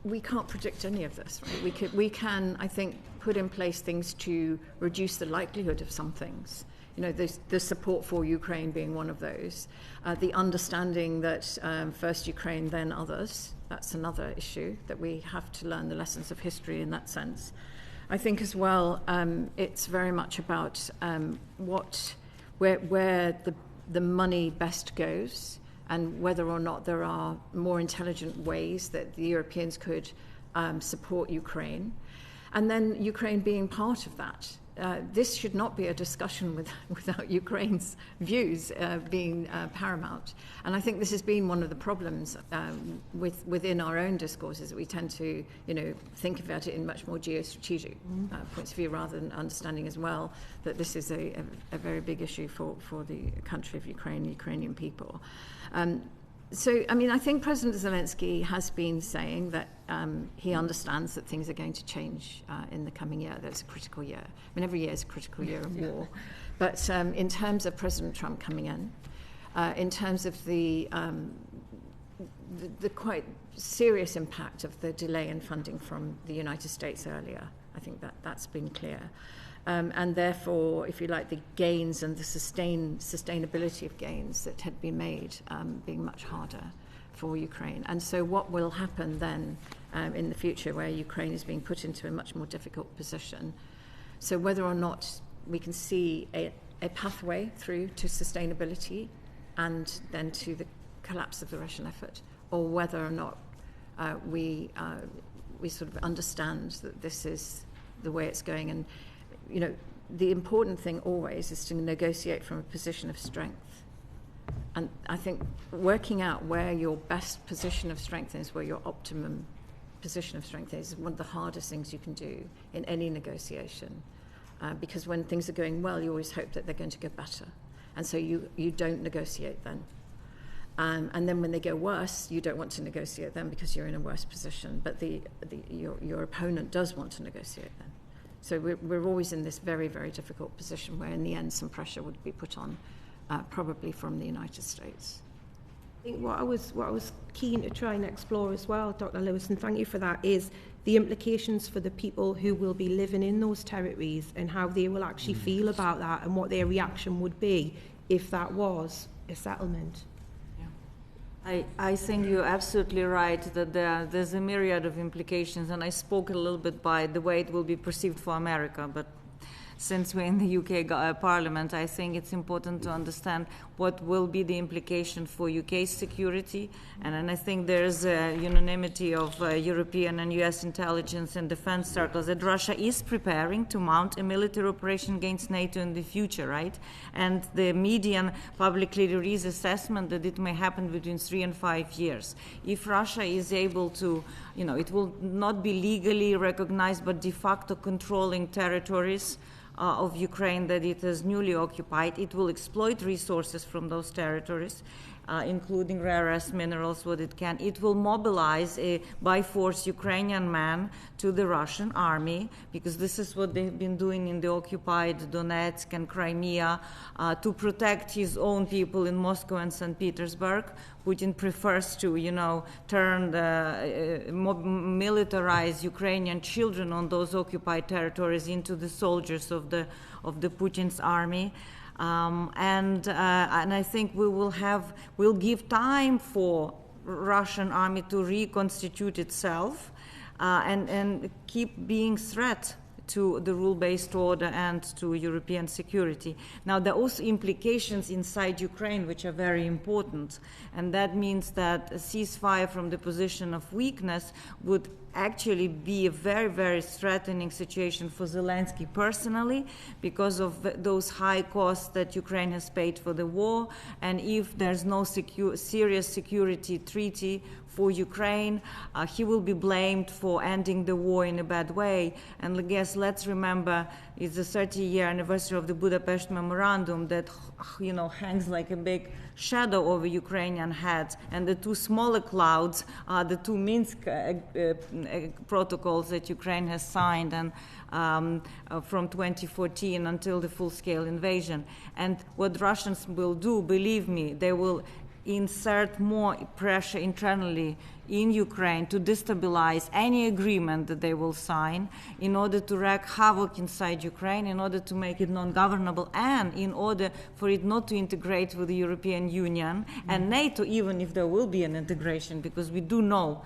we can't predict any of this, right? We can, I think, put in place things to reduce the likelihood of some things. You know, the support for Ukraine being one of those. The understanding that first Ukraine, then others. That's another issue, that we have to learn the lessons of history in that sense. I think as well, it's very much about where the money best goes, and whether or not there are more intelligent ways that the Europeans could support Ukraine. And then Ukraine being part of that. This should not be a discussion without Ukraine's views being paramount. And I think this has been one of the problems within our own discourses, that we tend to, you know, think about it in much more geostrategic points of view, rather than understanding as well that this is a very big issue for the country of Ukraine, the Ukrainian people. So, I mean, I think President Zelensky has been saying that he understands that things are going to change in the coming year. That's a critical year. I mean, every year is a critical year of war. But in terms of President Trump coming in terms of the quite serious impact of the delay in funding from the United States earlier, I think that's been clear. And therefore, if you like, the gains and the sustainability of gains that had been made being much harder for Ukraine. And so what will happen then in the future, where Ukraine is being put into a much more difficult position? So whether or not we can see a pathway through to sustainability and then to the collapse of the Russian effort, or whether or not we sort of understand that this is the way it's going. And you know, the important thing always is to negotiate from a position of strength. And I think working out where your best position of strength is, where your optimum position of strength is one of the hardest things you can do in any negotiation. Because when things are going well, you always hope that they're going to go better. And so you don't negotiate then. And then when they go worse, you don't want to negotiate them because you're in a worse position. But your opponent does want to negotiate then. So we're always in this very, very difficult position where in the end some pressure would be put on, probably from the United States. I think what I was keen to try and explore as well, Dr. Lewis, and thank you for that, is the implications for the people who will be living in those territories and how they will actually feel about that and what their reaction would be if that was a settlement. I think you're absolutely right that there's a myriad of implications, and I spoke a little bit by the way it will be perceived for America, but since we're in the UK Parliament, I think it's important to understand what will be the implication for UK's security, and I think there's a unanimity of European and US intelligence and defense circles that Russia is preparing to mount a military operation against NATO in the future, right? And the median publicly released assessment that it may happen between 3 and 5 years. If Russia is able to, you know, it will not be legally recognized, but de facto controlling territories of Ukraine that it has newly occupied. It will exploit resources from those territories, including rare earth minerals, what it can. It will mobilize by force Ukrainian men to the Russian army, because this is what they've been doing in the occupied Donetsk and Crimea, to protect his own people in Moscow and St. Petersburg. Putin prefers to, you know, militarize Ukrainian children on those occupied territories into the soldiers of the Putin's army. And I think we'll give time for Russian army to reconstitute itself and keep being threat to the rule-based order and to European security. Now, there are also implications inside Ukraine which are very important, and that means that a ceasefire from the position of weakness would actually be a very, very threatening situation for Zelensky personally, because of those high costs that Ukraine has paid for the war, and if there's no serious security treaty for Ukraine. He will be blamed for ending the war in a bad way. And I guess let's remember it's the 30-year anniversary of the Budapest Memorandum that, you know, hangs like a big shadow over Ukrainian heads. And the two smaller clouds are the two Minsk protocols that Ukraine has signed and from 2014 until the full-scale invasion. And what Russians will do, believe me, they will insert more pressure internally in Ukraine to destabilize any agreement that they will sign in order to wreak havoc inside Ukraine, in order to make it non-governable, and in order for it not to integrate with the European Union and NATO, even if there will be an integration, because we do know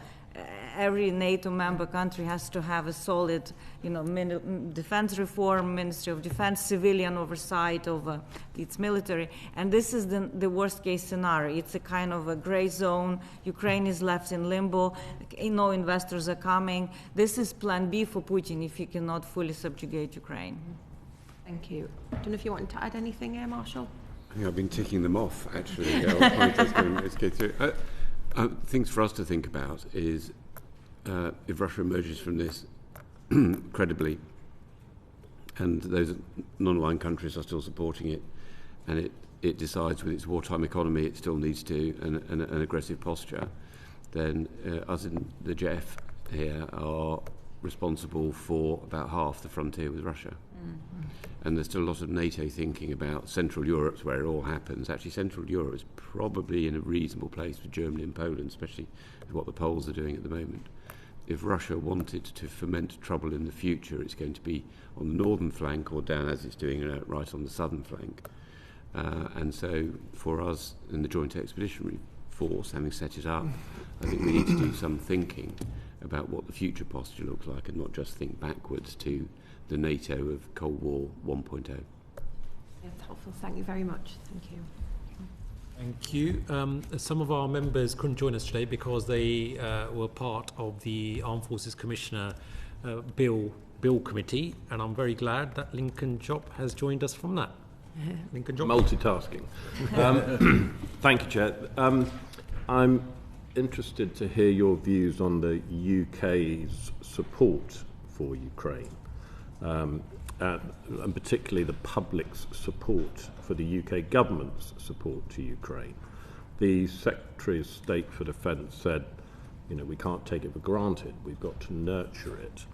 every NATO member country has to have a solid, you know, defense reform, Ministry of Defense, civilian oversight over its military. And this is the worst case scenario. It's a kind of a gray zone. Ukraine is left in limbo. No investors are coming. This is plan B for Putin if he cannot fully subjugate Ukraine. Thank you. I don't know if you wanted to add anything here, Marshal? I think I've been ticking them off, actually. Let's go through. Things for us to think about is if Russia emerges from this credibly, and those non-aligned countries are still supporting it, and it decides with its wartime economy it still needs to an aggressive posture, then us in the JEF here are responsible for about half the frontier with Russia. And there's still a lot of NATO thinking about Central Europe, where it all happens. Actually, Central Europe is probably in a reasonable place for Germany and Poland, especially with what the Poles are doing at the moment. If Russia wanted to foment trouble in the future, it's going to be on the northern flank or down, as it's doing right on the southern flank. And so for us in the Joint Expeditionary Force, having set it up, I think we need to do some thinking about what the future posture looks like and not just think backwards to the NATO of Cold War 1.0. That's helpful. Thank you very much. Thank you. Thank you. Some of our members couldn't join us today because they were part of the Armed Forces Commissioner Bill Committee, and I'm very glad that Lincoln Jopp has joined us from that. Lincoln Jopp. Multitasking. Thank you, Chair. I'm interested to hear your views on the UK's support for Ukraine, and particularly the public's support for the UK government's support to Ukraine. The Secretary of State for Defence said, you know, we can't take it for granted, we've got to nurture it.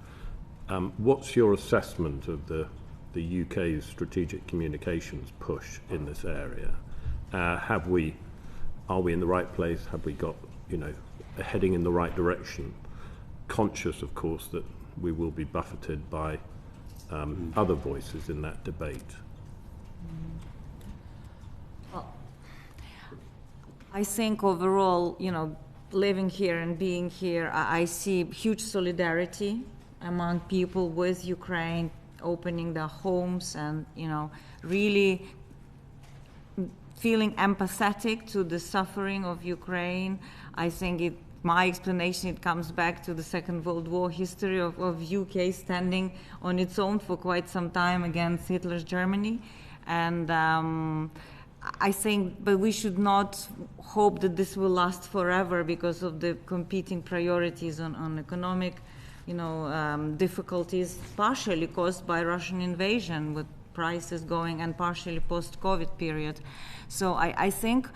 What's your assessment of the UK's strategic communications push in this area? Are we in the right place? Have we got, you know, heading in the right direction? Conscious, of course, that we will be buffeted by other voices in that debate. Well, I think overall, you know, living here and being here, I see huge solidarity among people with Ukraine, opening their homes and, you know, really feeling empathetic to the suffering of Ukraine. I think my explanation, it comes back to the Second World War history of UK standing on its own for quite some time against Hitler's Germany. And I think, but we should not hope that this will last forever because of the competing priorities on economic, you know, difficulties, partially caused by Russian invasion with prices going, and partially post-COVID period. So I think,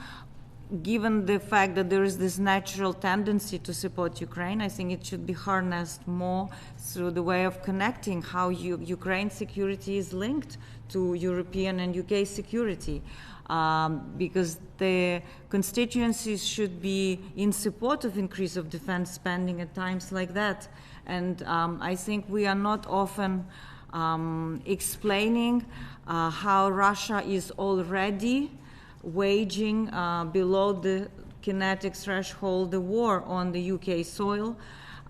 given the fact that there is this natural tendency to support Ukraine, I think it should be harnessed more through the way of connecting how Ukraine security is linked to European and UK security. Because the constituencies should be in support of increase of defense spending at times like that. And I think we are not often explaining how Russia is already waging below the kinetic threshold the war on the UK soil.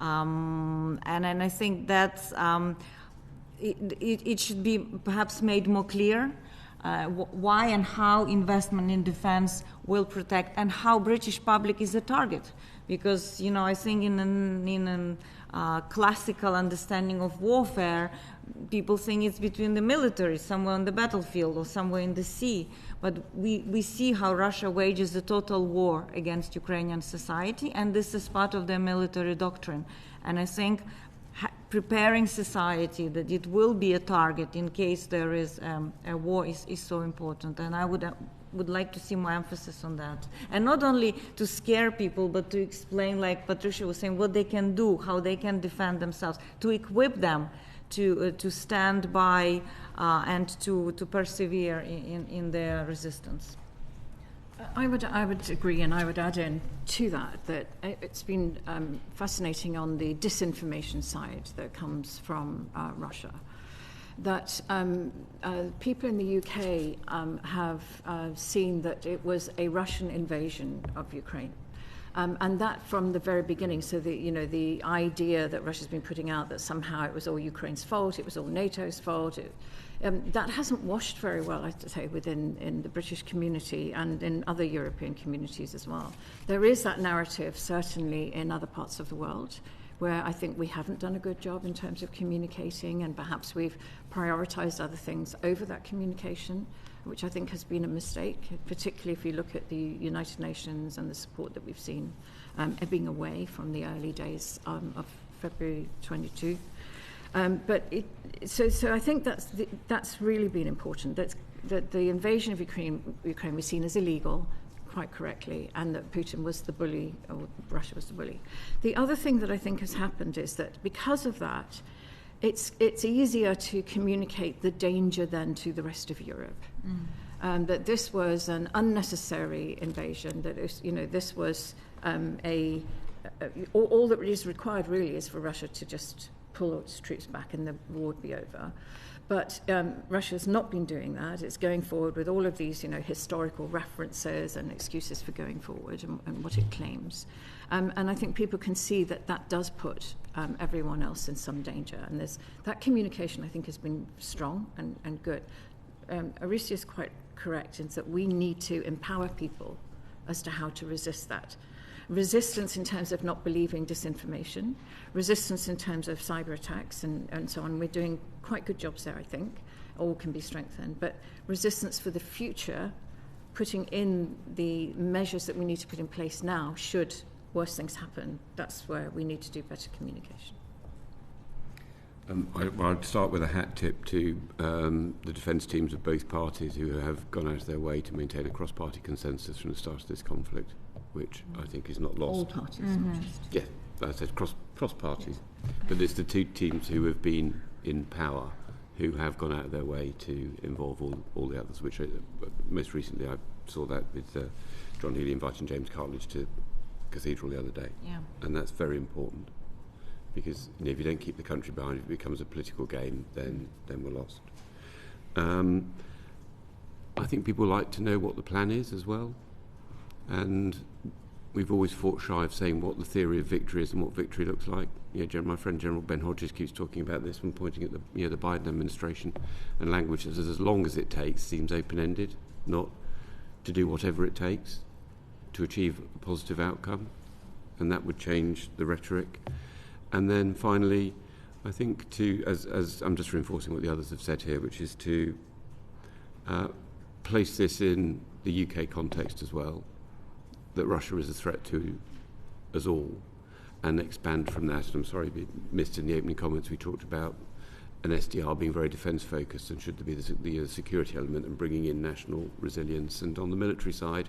And I think that's, it should be perhaps made more clear why and how investment in defense will protect, and how British public is a target. Because, you know, I think in a classical understanding of warfare, people think it's between the military, somewhere on the battlefield or somewhere in the sea. But we see how Russia wages a total war against Ukrainian society, and this is part of their military doctrine. And I think preparing society that it will be a target in case there is a war is so important. And I would like to see more emphasis on that. And not only to scare people, but to explain, like Patricia was saying, what they can do, how they can defend themselves, to equip them to stand by and to persevere in their resistance. I would agree, and I would add in to that it's been fascinating on the disinformation side that comes from Russia, that people in the UK have seen that it was a Russian invasion of Ukraine. And that from the very beginning, so the idea that Russia's been putting out that somehow it was all Ukraine's fault, it was all NATO's fault, that hasn't washed very well, I have to say, in the British community and in other European communities as well. There is that narrative, certainly in other parts of the world, where I think we haven't done a good job in terms of communicating, and perhaps we've prioritized other things over that communication, which I think has been a mistake, particularly if you look at the United Nations and the support that we've seen ebbing away from the early days of February 22. So I think that's really been important, that the invasion of Ukraine was seen as illegal, quite correctly, and that Putin was the bully, or Russia was the bully. The other thing that I think has happened is that because of that, it's easier to communicate the danger then to the rest of Europe. That this was an unnecessary invasion, that this was all that is required really is for Russia to just pull its troops back and the war would be over. But Russia's not been doing that. It's going forward with all of these, historical references and excuses for going forward and what it claims. And I think people can see that does put everyone else in some danger. And that communication, I think, has been strong and good. Orysia is quite correct in that we need to empower people as to how to resist that. Resistance in terms of not believing disinformation, resistance in terms of cyber attacks and so on. We're doing quite good jobs there, I think. All can be strengthened. But resistance for the future, putting in the measures that we need to put in place now should worse things happen. That's where we need to do better communication. I'd start with a hat tip to the defence teams of both parties who have gone out of their way to maintain a cross-party consensus from the start of this conflict, which I think is not lost. All parties, not just. Yeah, I said cross parties. But it's the two teams who have been in power who have gone out of their way to involve all the others, which most recently I saw that with John Healey inviting James Cartledge to Cathedral the other day. Yeah. And that's very important, because if you don't keep the country behind, if it becomes a political game, then we're lost. I think people like to know what the plan is as well. And we've always fought shy of saying what the theory of victory is and what victory looks like. My friend General Ben Hodges keeps talking about this when pointing at the Biden administration, and language that says as long as it takes seems open-ended, not to do whatever it takes to achieve a positive outcome, and that would change the rhetoric. And then finally, I think as I'm just reinforcing what the others have said here, which is to place this in the UK context as well, that Russia is a threat to us all, and expand from that. And I'm sorry we missed in the opening comments, we talked about an SDR being very defence-focused, and should there be the security element and bringing in national resilience. And on the military side,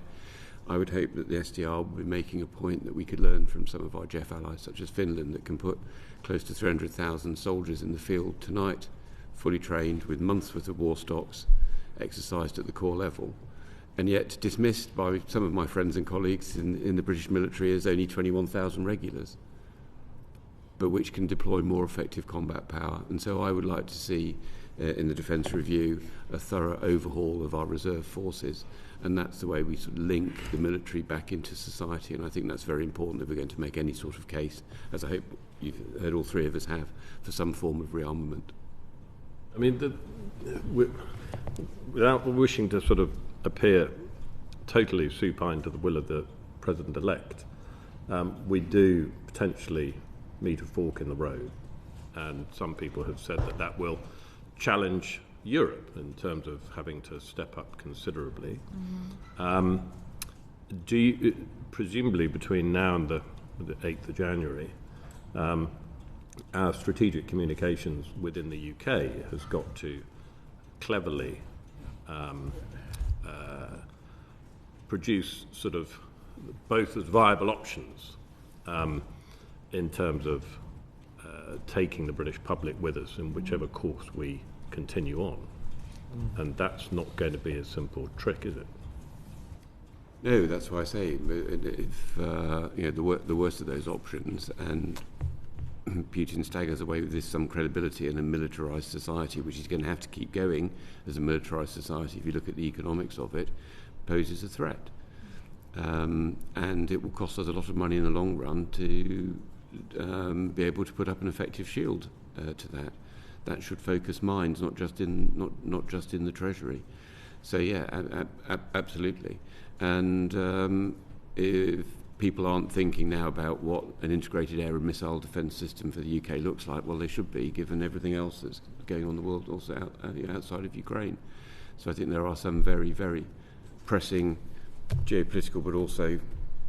I would hope that the SDR will be making a point that we could learn from some of our JEF allies, such as Finland, that can put close to 300,000 soldiers in the field tonight, fully trained, with months' worth of war stocks, exercised at the core level, and yet dismissed by some of my friends and colleagues in the British military as only 21,000 regulars, but which can deploy more effective combat power. And so I would like to see in the Defence Review a thorough overhaul of our reserve forces, and that's the way we sort of link the military back into society. And I think that's very important if we're going to make any sort of case, as I hope you've heard all three of us have, for some form of rearmament. I mean, without wishing to sort of appear totally supine to the will of the President-elect, we do potentially meet a fork in the road. and some people have said that that will challenge Europe in terms of having to step up considerably. Do you, presumably between now and the 8th of January, our strategic communications within the UK has got to cleverly produce sort of both as viable options in terms of taking the British public with us in whichever course we continue on. And that's not going to be a simple trick, is it? No, that's why I say if the worst of those options, and Putin staggers away with some credibility in a militarised society, which is going to have to keep going as a militarised society, if you look at the economics of it, poses a threat. And it will cost us a lot of money in the long run to be able to put up an effective shield to that. That should focus minds, not just in the Treasury. So yeah, absolutely. And if people aren't thinking now about what an integrated air and missile defence system for the UK looks like, well, they should be, given everything else that's going on in the world, also outside of Ukraine. So I think there are some very, very pressing geopolitical, but also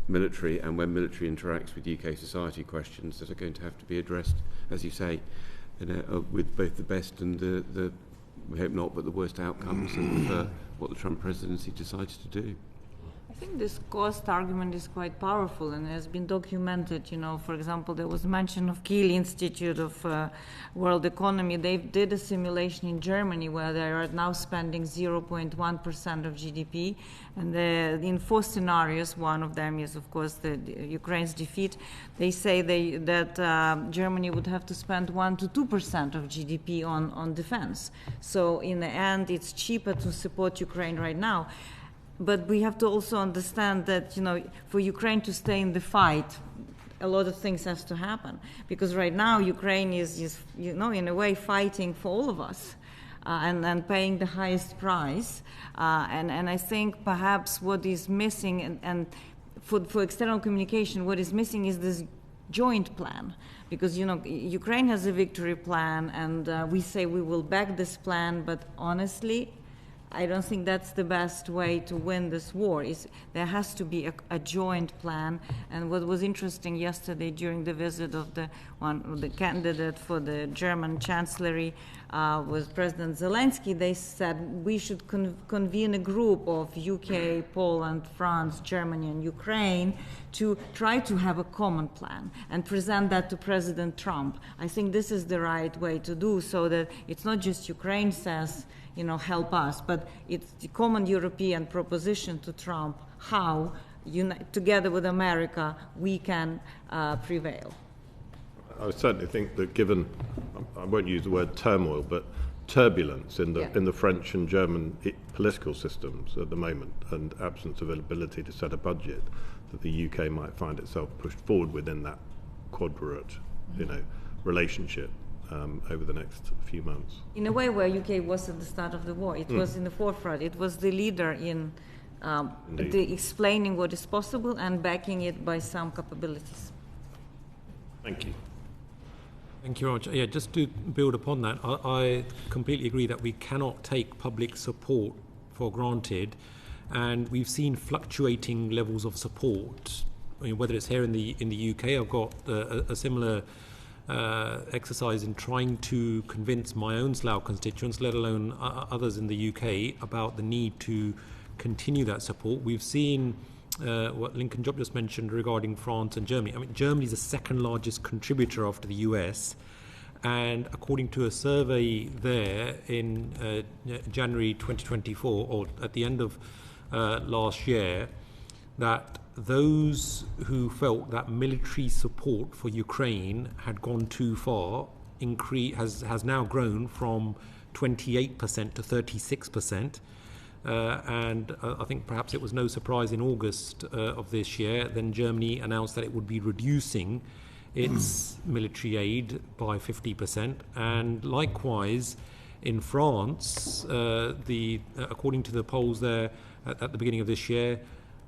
military, and when military interacts with UK society, questions that are going to have to be addressed, as you say, with both the best and the we hope not, but the worst outcomes of what the Trump presidency decides to do. I think this cost argument is quite powerful and has been documented. You know, for example, there was mention of Kiel Institute of World Economy. They did a simulation in Germany where they are now spending 0.1% of GDP, and in 4 scenarios, one of them is, of course, the Ukraine's defeat. They say that Germany would have to spend 1 to 2% of GDP on defense. So in the end, it's cheaper to support Ukraine right now. But we have to also understand that, you know, for Ukraine to stay in the fight, a lot of things has to happen. Because right now, Ukraine is you know, in a way, fighting for all of us and paying the highest price. And I think perhaps what is missing, and for external communication, what is missing is this joint plan. Because, you know, Ukraine has a victory plan, and we say we will back this plan, but honestly, I don't think that's the best way to win this war. There has to be a joint plan. And what was interesting yesterday during the visit of the candidate for the German chancellery was President Zelensky, they said we should convene a group of UK, Poland, France, Germany, and Ukraine to try to have a common plan and present that to President Trump. I think this is the right way to do, so that it's not just Ukraine says, you know, help us, but it's the common European proposition to Trump how, together with America, we can prevail. I certainly think that given, I won't use the word turmoil, but turbulence in the French and German political systems at the moment, and absence of ability to set a budget, that the UK might find itself pushed forward within that quadrate, relationship over the next few months. In a way, where UK was at the start of the war, it was in the forefront. It was the leader in explaining what is possible and backing it by some capabilities. Thank you. Thank you, Roger. Yeah, just to build upon that, I completely agree that we cannot take public support for granted, and we've seen fluctuating levels of support. I mean, whether it's here in the UK, I've got a similar exercise in trying to convince my own Slough constituents, let alone others in the UK, about the need to continue that support. We've seen what Lincoln Job just mentioned regarding France and Germany. I mean, Germany is the second largest contributor after the US, and according to a survey there in January 2024, or at the end of last year, that those who felt that military support for Ukraine had gone too far has now grown from 28% to 36%. And I think perhaps it was no surprise in August of this year, then Germany announced that it would be reducing its military aid by 50%. And likewise, in France, according to the polls there at the beginning of this year,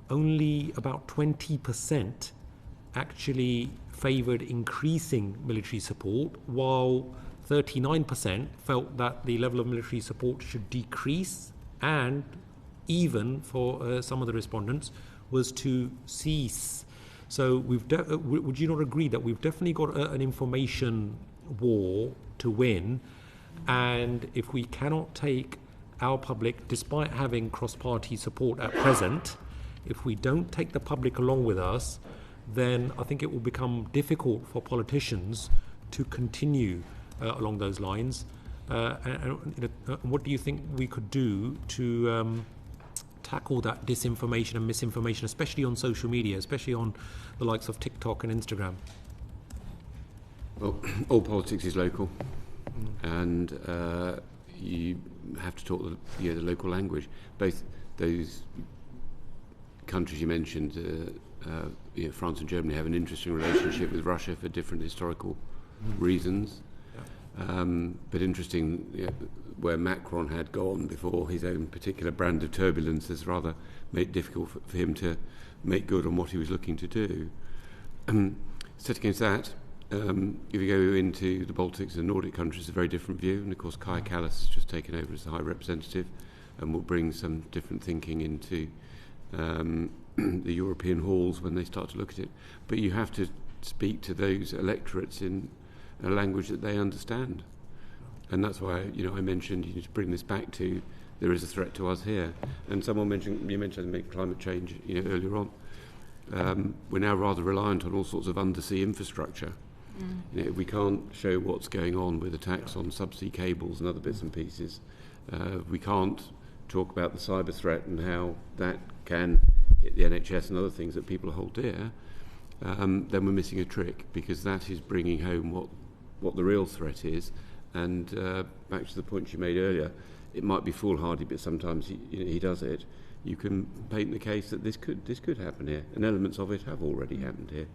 only about 20% actually favoured increasing military support, while 39% felt that the level of military support should decrease, and even for some of the respondents was to cease. So would you not agree that we've definitely got an information war to win, and if we cannot take our public, despite having cross-party support at present, if we don't take the public along with us, then I think it will become difficult for politicians to continue along those lines. And what do you think we could do to tackle that disinformation and misinformation, especially on social media, especially on the likes of TikTok and Instagram? Well, all politics is local, and you have to talk the local language. Both those countries you mentioned, France and Germany, have an interesting relationship with Russia for different historical reasons. But interesting, where Macron had gone before his own particular brand of turbulence has rather made it difficult for him to make good on what he was looking to do. Set against that, if you go into the Baltics and Nordic countries, a very different view, and of course Kaja Kallas has just taken over as the High Representative and will bring some different thinking into the European halls when they start to look at it. But you have to speak to those electorates in a language that they understand, and that's why I mentioned you need to bring this back to there is a threat to us here. And you mentioned climate change earlier on. We're now rather reliant on all sorts of undersea infrastructure. If we can't show what's going on with attacks on subsea cables and other bits and pieces, we can't talk about the cyber threat and how that can hit the NHS and other things that people hold dear, then we're missing a trick, because that is bringing home what the real threat is. And back to the point you made earlier, it might be foolhardy, but sometimes he does it. You can paint the case that this could happen here, and elements of it have already happened here.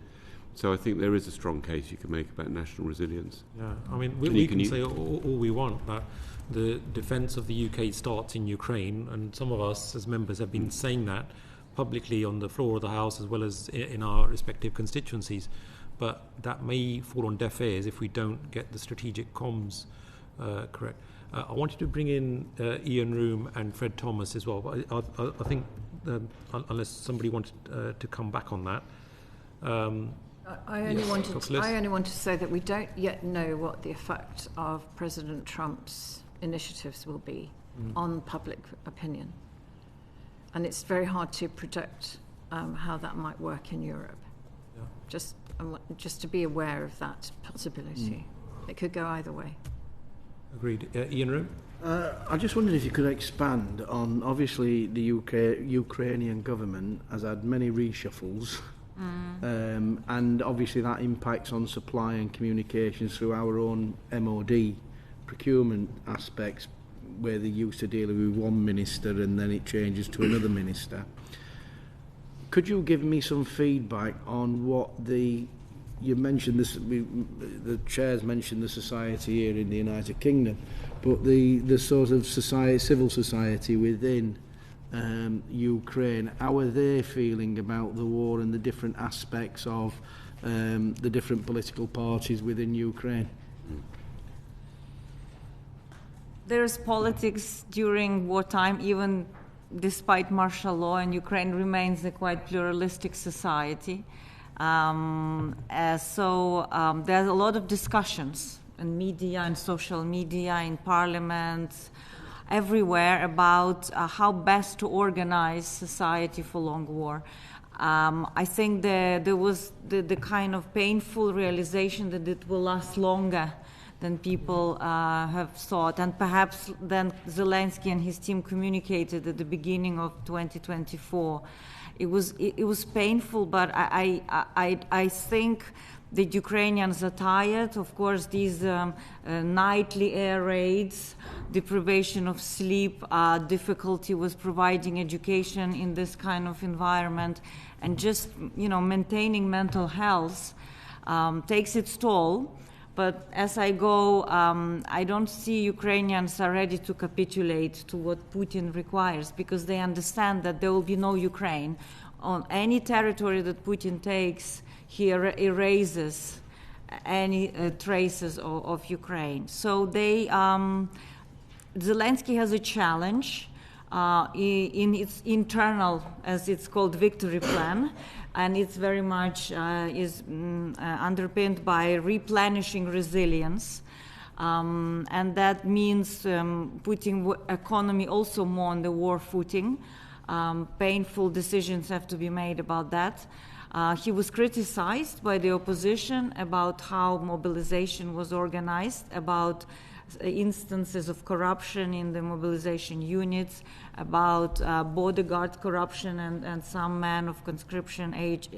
So I think there is a strong case you can make about national resilience. Yeah, I mean, we can say all we want, but the defence of the UK starts in Ukraine, and some of us as members have been saying that publicly on the floor of the House as well as in our respective constituencies. But that may fall on deaf ears if we don't get the strategic comms correct. I wanted to bring in Ian Room and Fred Thomas as well, but I think unless somebody wanted to come back on that. I only want to say that we don't yet know what the effect of President Trump's initiatives will be on public opinion. And it's very hard to predict how that might work in Europe. Yeah. Just to be aware of that possibility. It could go either way. Agreed. Ian Room? I just wondered if you could expand on, obviously the Ukrainian government has had many reshuffles, and obviously that impacts on supply and communications through our own MOD procurement aspects, where they used to deal with one minister and then it changes to another minister. Could you give me some feedback on what you mentioned this, the chairs mentioned the society here in the United Kingdom, but the sort of civil society within Ukraine, how are they feeling about the war and the different aspects of the different political parties within Ukraine? There's politics during wartime, even despite martial law, and Ukraine remains a quite pluralistic society. So there's a lot of discussions in media and social media, in parliament, everywhere about how best to organize society for long war. I think there was the kind of painful realization that it will last longer than people have thought, and perhaps then Zelensky and his team communicated at the beginning of 2024. It was painful, but I think the Ukrainians are tired. Of course, these nightly air raids, deprivation of sleep, difficulty with providing education in this kind of environment, and just maintaining mental health takes its toll. But as I go, I don't see Ukrainians are ready to capitulate to what Putin requires, because they understand that there will be no Ukraine. On any territory that Putin takes, he erases any traces of Ukraine. So Zelensky has a challenge in its internal, as it's called, victory plan, and it's very much underpinned by replenishing resilience. And that means putting economy also more on the war footing. Painful decisions have to be made about that. He was criticized by the opposition about how mobilization was organized, about instances of corruption in the mobilization units, about border guard corruption and some men of conscription age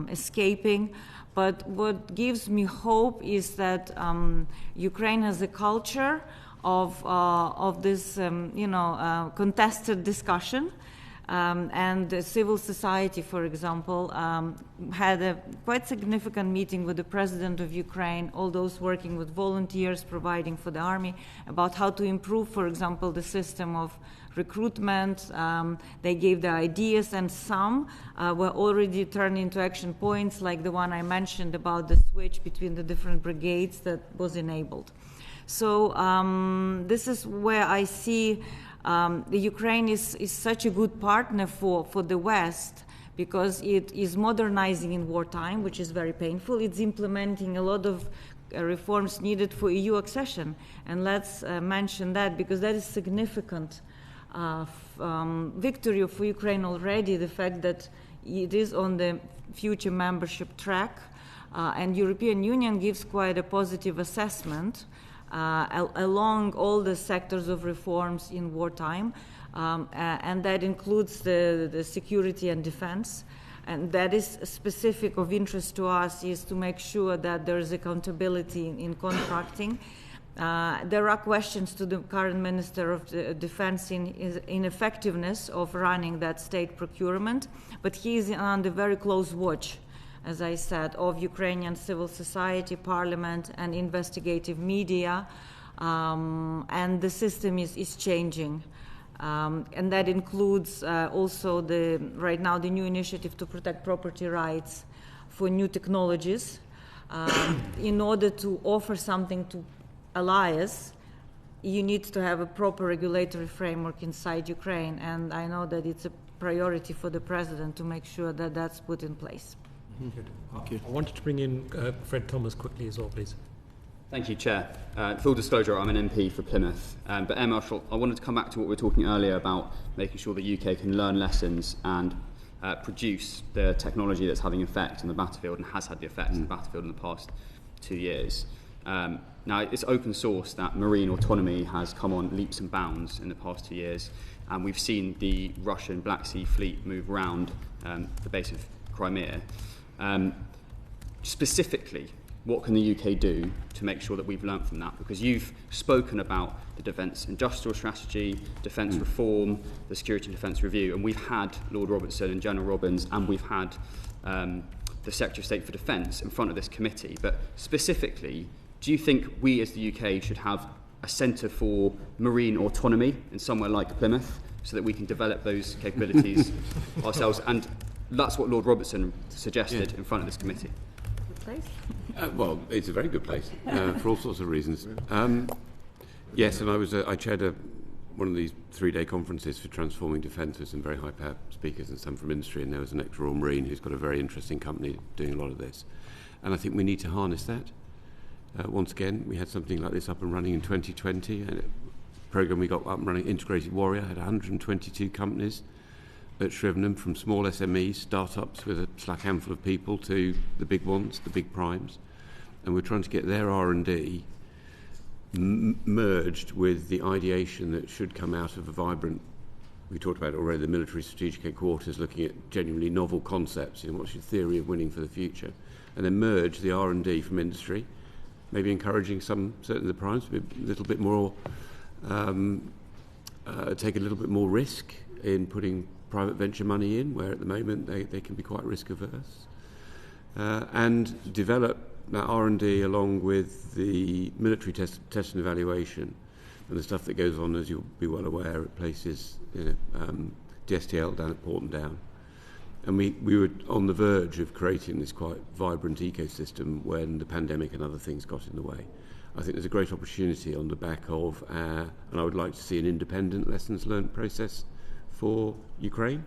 escaping. But what gives me hope is that Ukraine has a culture of this, contested discussion. And civil society, for example, had a quite significant meeting with the president of Ukraine, all those working with volunteers, providing for the army, about how to improve, for example, the system of recruitment. They gave their ideas, and some were already turned into action points, like the one I mentioned about the switch between the different brigades that was enabled. So this is where I see the Ukraine is such a good partner for the West, because it is modernizing in wartime, which is very painful. It's implementing a lot of reforms needed for EU accession. And let's mention that, because that is significant victory for Ukraine already, the fact that it is on the future membership track. And European Union gives quite a positive assessment along all the sectors of reforms in wartime, and that includes the security and defense. And that is specific of interest to us, is to make sure that there is accountability in contracting. There are questions to the current Minister of Defense in effectiveness of running that state procurement, but he is under very close watch, as I said, of Ukrainian civil society, parliament, and investigative media, and the system is changing. And that includes also right now the new initiative to protect property rights for new technologies. In order to offer something to allies, you need to have a proper regulatory framework inside Ukraine, and I know that it's a priority for the president to make sure that that's put in place. Good. I wanted to bring in Fred Thomas quickly as well, please. Thank you, Chair. Full disclosure, I'm an MP for Plymouth. But Air Marshal, I wanted to come back to what we were talking earlier about making sure the UK can learn lessons and produce the technology that's having effect on the battlefield and has had the effect on the battlefield in the past 2 years. Now, it's open source that marine autonomy has come on leaps and bounds in the past 2 years, and we've seen the Russian Black Sea Fleet move around the base of Crimea. Specifically, what can the UK do to make sure that we've learnt from that? Because you've spoken about the defence industrial strategy, defence reform, the security and defence review, and we've had Lord Robertson and General Robbins, and we've had the Secretary of State for Defence in front of this committee. But specifically, do you think we as the UK should have a centre for marine autonomy in somewhere like Plymouth so that we can develop those capabilities ourselves? And that's what Lord Robertson suggested in front of this committee. Good place? Well, it's a very good place for all sorts of reasons. Yes, and I chaired one of these 3-day conferences for transforming defence with some very high-power speakers and some from industry, and there was an ex-Royal Marine who's got a very interesting company doing a lot of this. And I think we need to harness that. Once again, we had something like this up and running in 2020, and a programme we got up and running, Integrated Warrior, had 122 companies at Shrivenham, from small SMEs, startups with a slack handful of people, to the big ones, the big primes. And we're trying to get their R&D merged with the ideation that should come out of a vibrant, we talked about it already, the military strategic headquarters, looking at genuinely novel concepts, what's your theory of winning for the future, and then merge the R&D from industry, maybe encouraging certainly the primes to be a little bit more, take a little bit more risk in putting private venture money in, where at the moment they can be quite risk averse, and develop that R&D along with the military test and evaluation and the stuff that goes on, as you'll be well aware, at places, DSTL down at Porton Down, And we were on the verge of creating this quite vibrant ecosystem when the pandemic and other things got in the way. I think there's a great opportunity on the back of, and I would like to see an independent lessons learned process for Ukraine.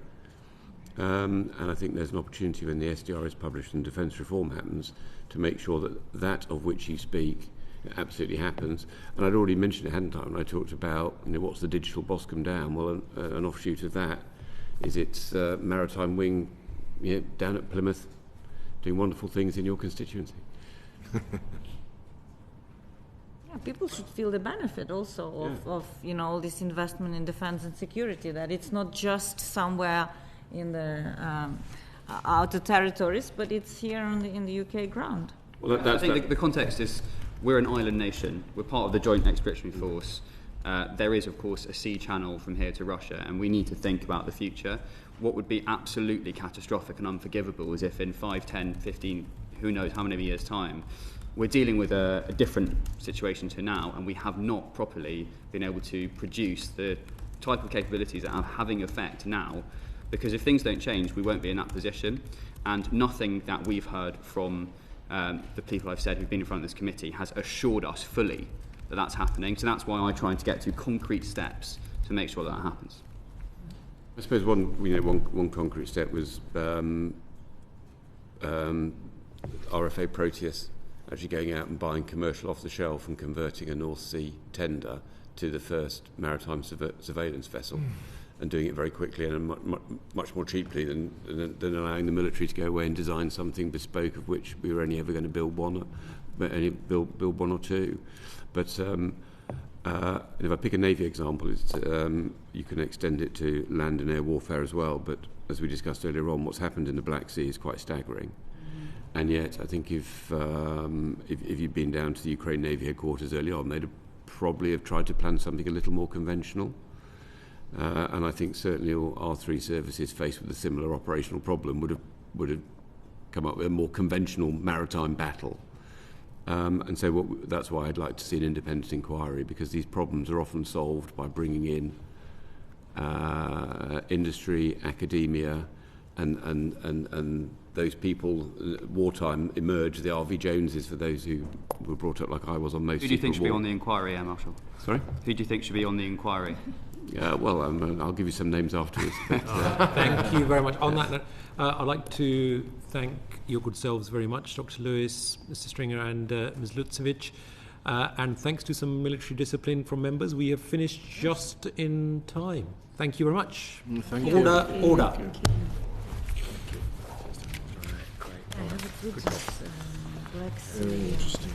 And I think there's an opportunity when the SDR is published and defence reform happens to make sure that that of which you speak absolutely happens. And I'd already mentioned it, hadn't I, when I talked about what's the digital boss come down. Well, an offshoot of that is its maritime wing down at Plymouth doing wonderful things in your constituency. Yeah, people should feel the benefit also of all this investment in defence and security, that it's not just somewhere in the outer territories, but it's here in the UK ground. Well, I think the context is we're an island nation. We're part of the Joint Expeditionary Force. There is, of course, a sea channel from here to Russia, and we need to think about the future. What would be absolutely catastrophic and unforgivable is if in 5, 10, 15, who knows how many years' time, we're dealing with a different situation to now, and we have not properly been able to produce the type of capabilities that are having effect now, because if things don't change, we won't be in that position. And nothing that we've heard from the people I've said who've been in front of this committee has assured us fully that that's happening. So that's why I try to get to concrete steps to make sure that happens. I suppose one concrete step was RFA Proteus actually going out and buying commercial off the shelf and converting a North Sea tender to the first maritime surveillance vessel. And doing it very quickly and much more cheaply than allowing the military to go away and design something bespoke, of which we were only ever going to build one or two. But if I pick a Navy example, you can extend it to land and air warfare as well. But as we discussed earlier on, what's happened in the Black Sea is quite staggering. And yet, I think if you'd been down to the Ukraine Navy headquarters early on, they'd probably have tried to plan something a little more conventional. And I think certainly all our three services faced with a similar operational problem would have come up with a more conventional maritime battle. And so that's why I'd like to see an independent inquiry, because these problems are often solved by bringing in industry, academia, and those people. Wartime emerged, the R.V. Joneses, for those who were brought up like I was on most. Who do you think should be on the inquiry, Marshal? Sorry? Who do you think should be on the inquiry? Well, I'll give you some names afterwards. But, thank you very much. On that note, I'd like to thank your good selves very much, Dr. Lewis, Mr. Stringer and Ms. Lutsevych. And thanks to some military discipline from members, we have finished just in time. Thank you very much. Thank you. Order. Thank you. Very interesting.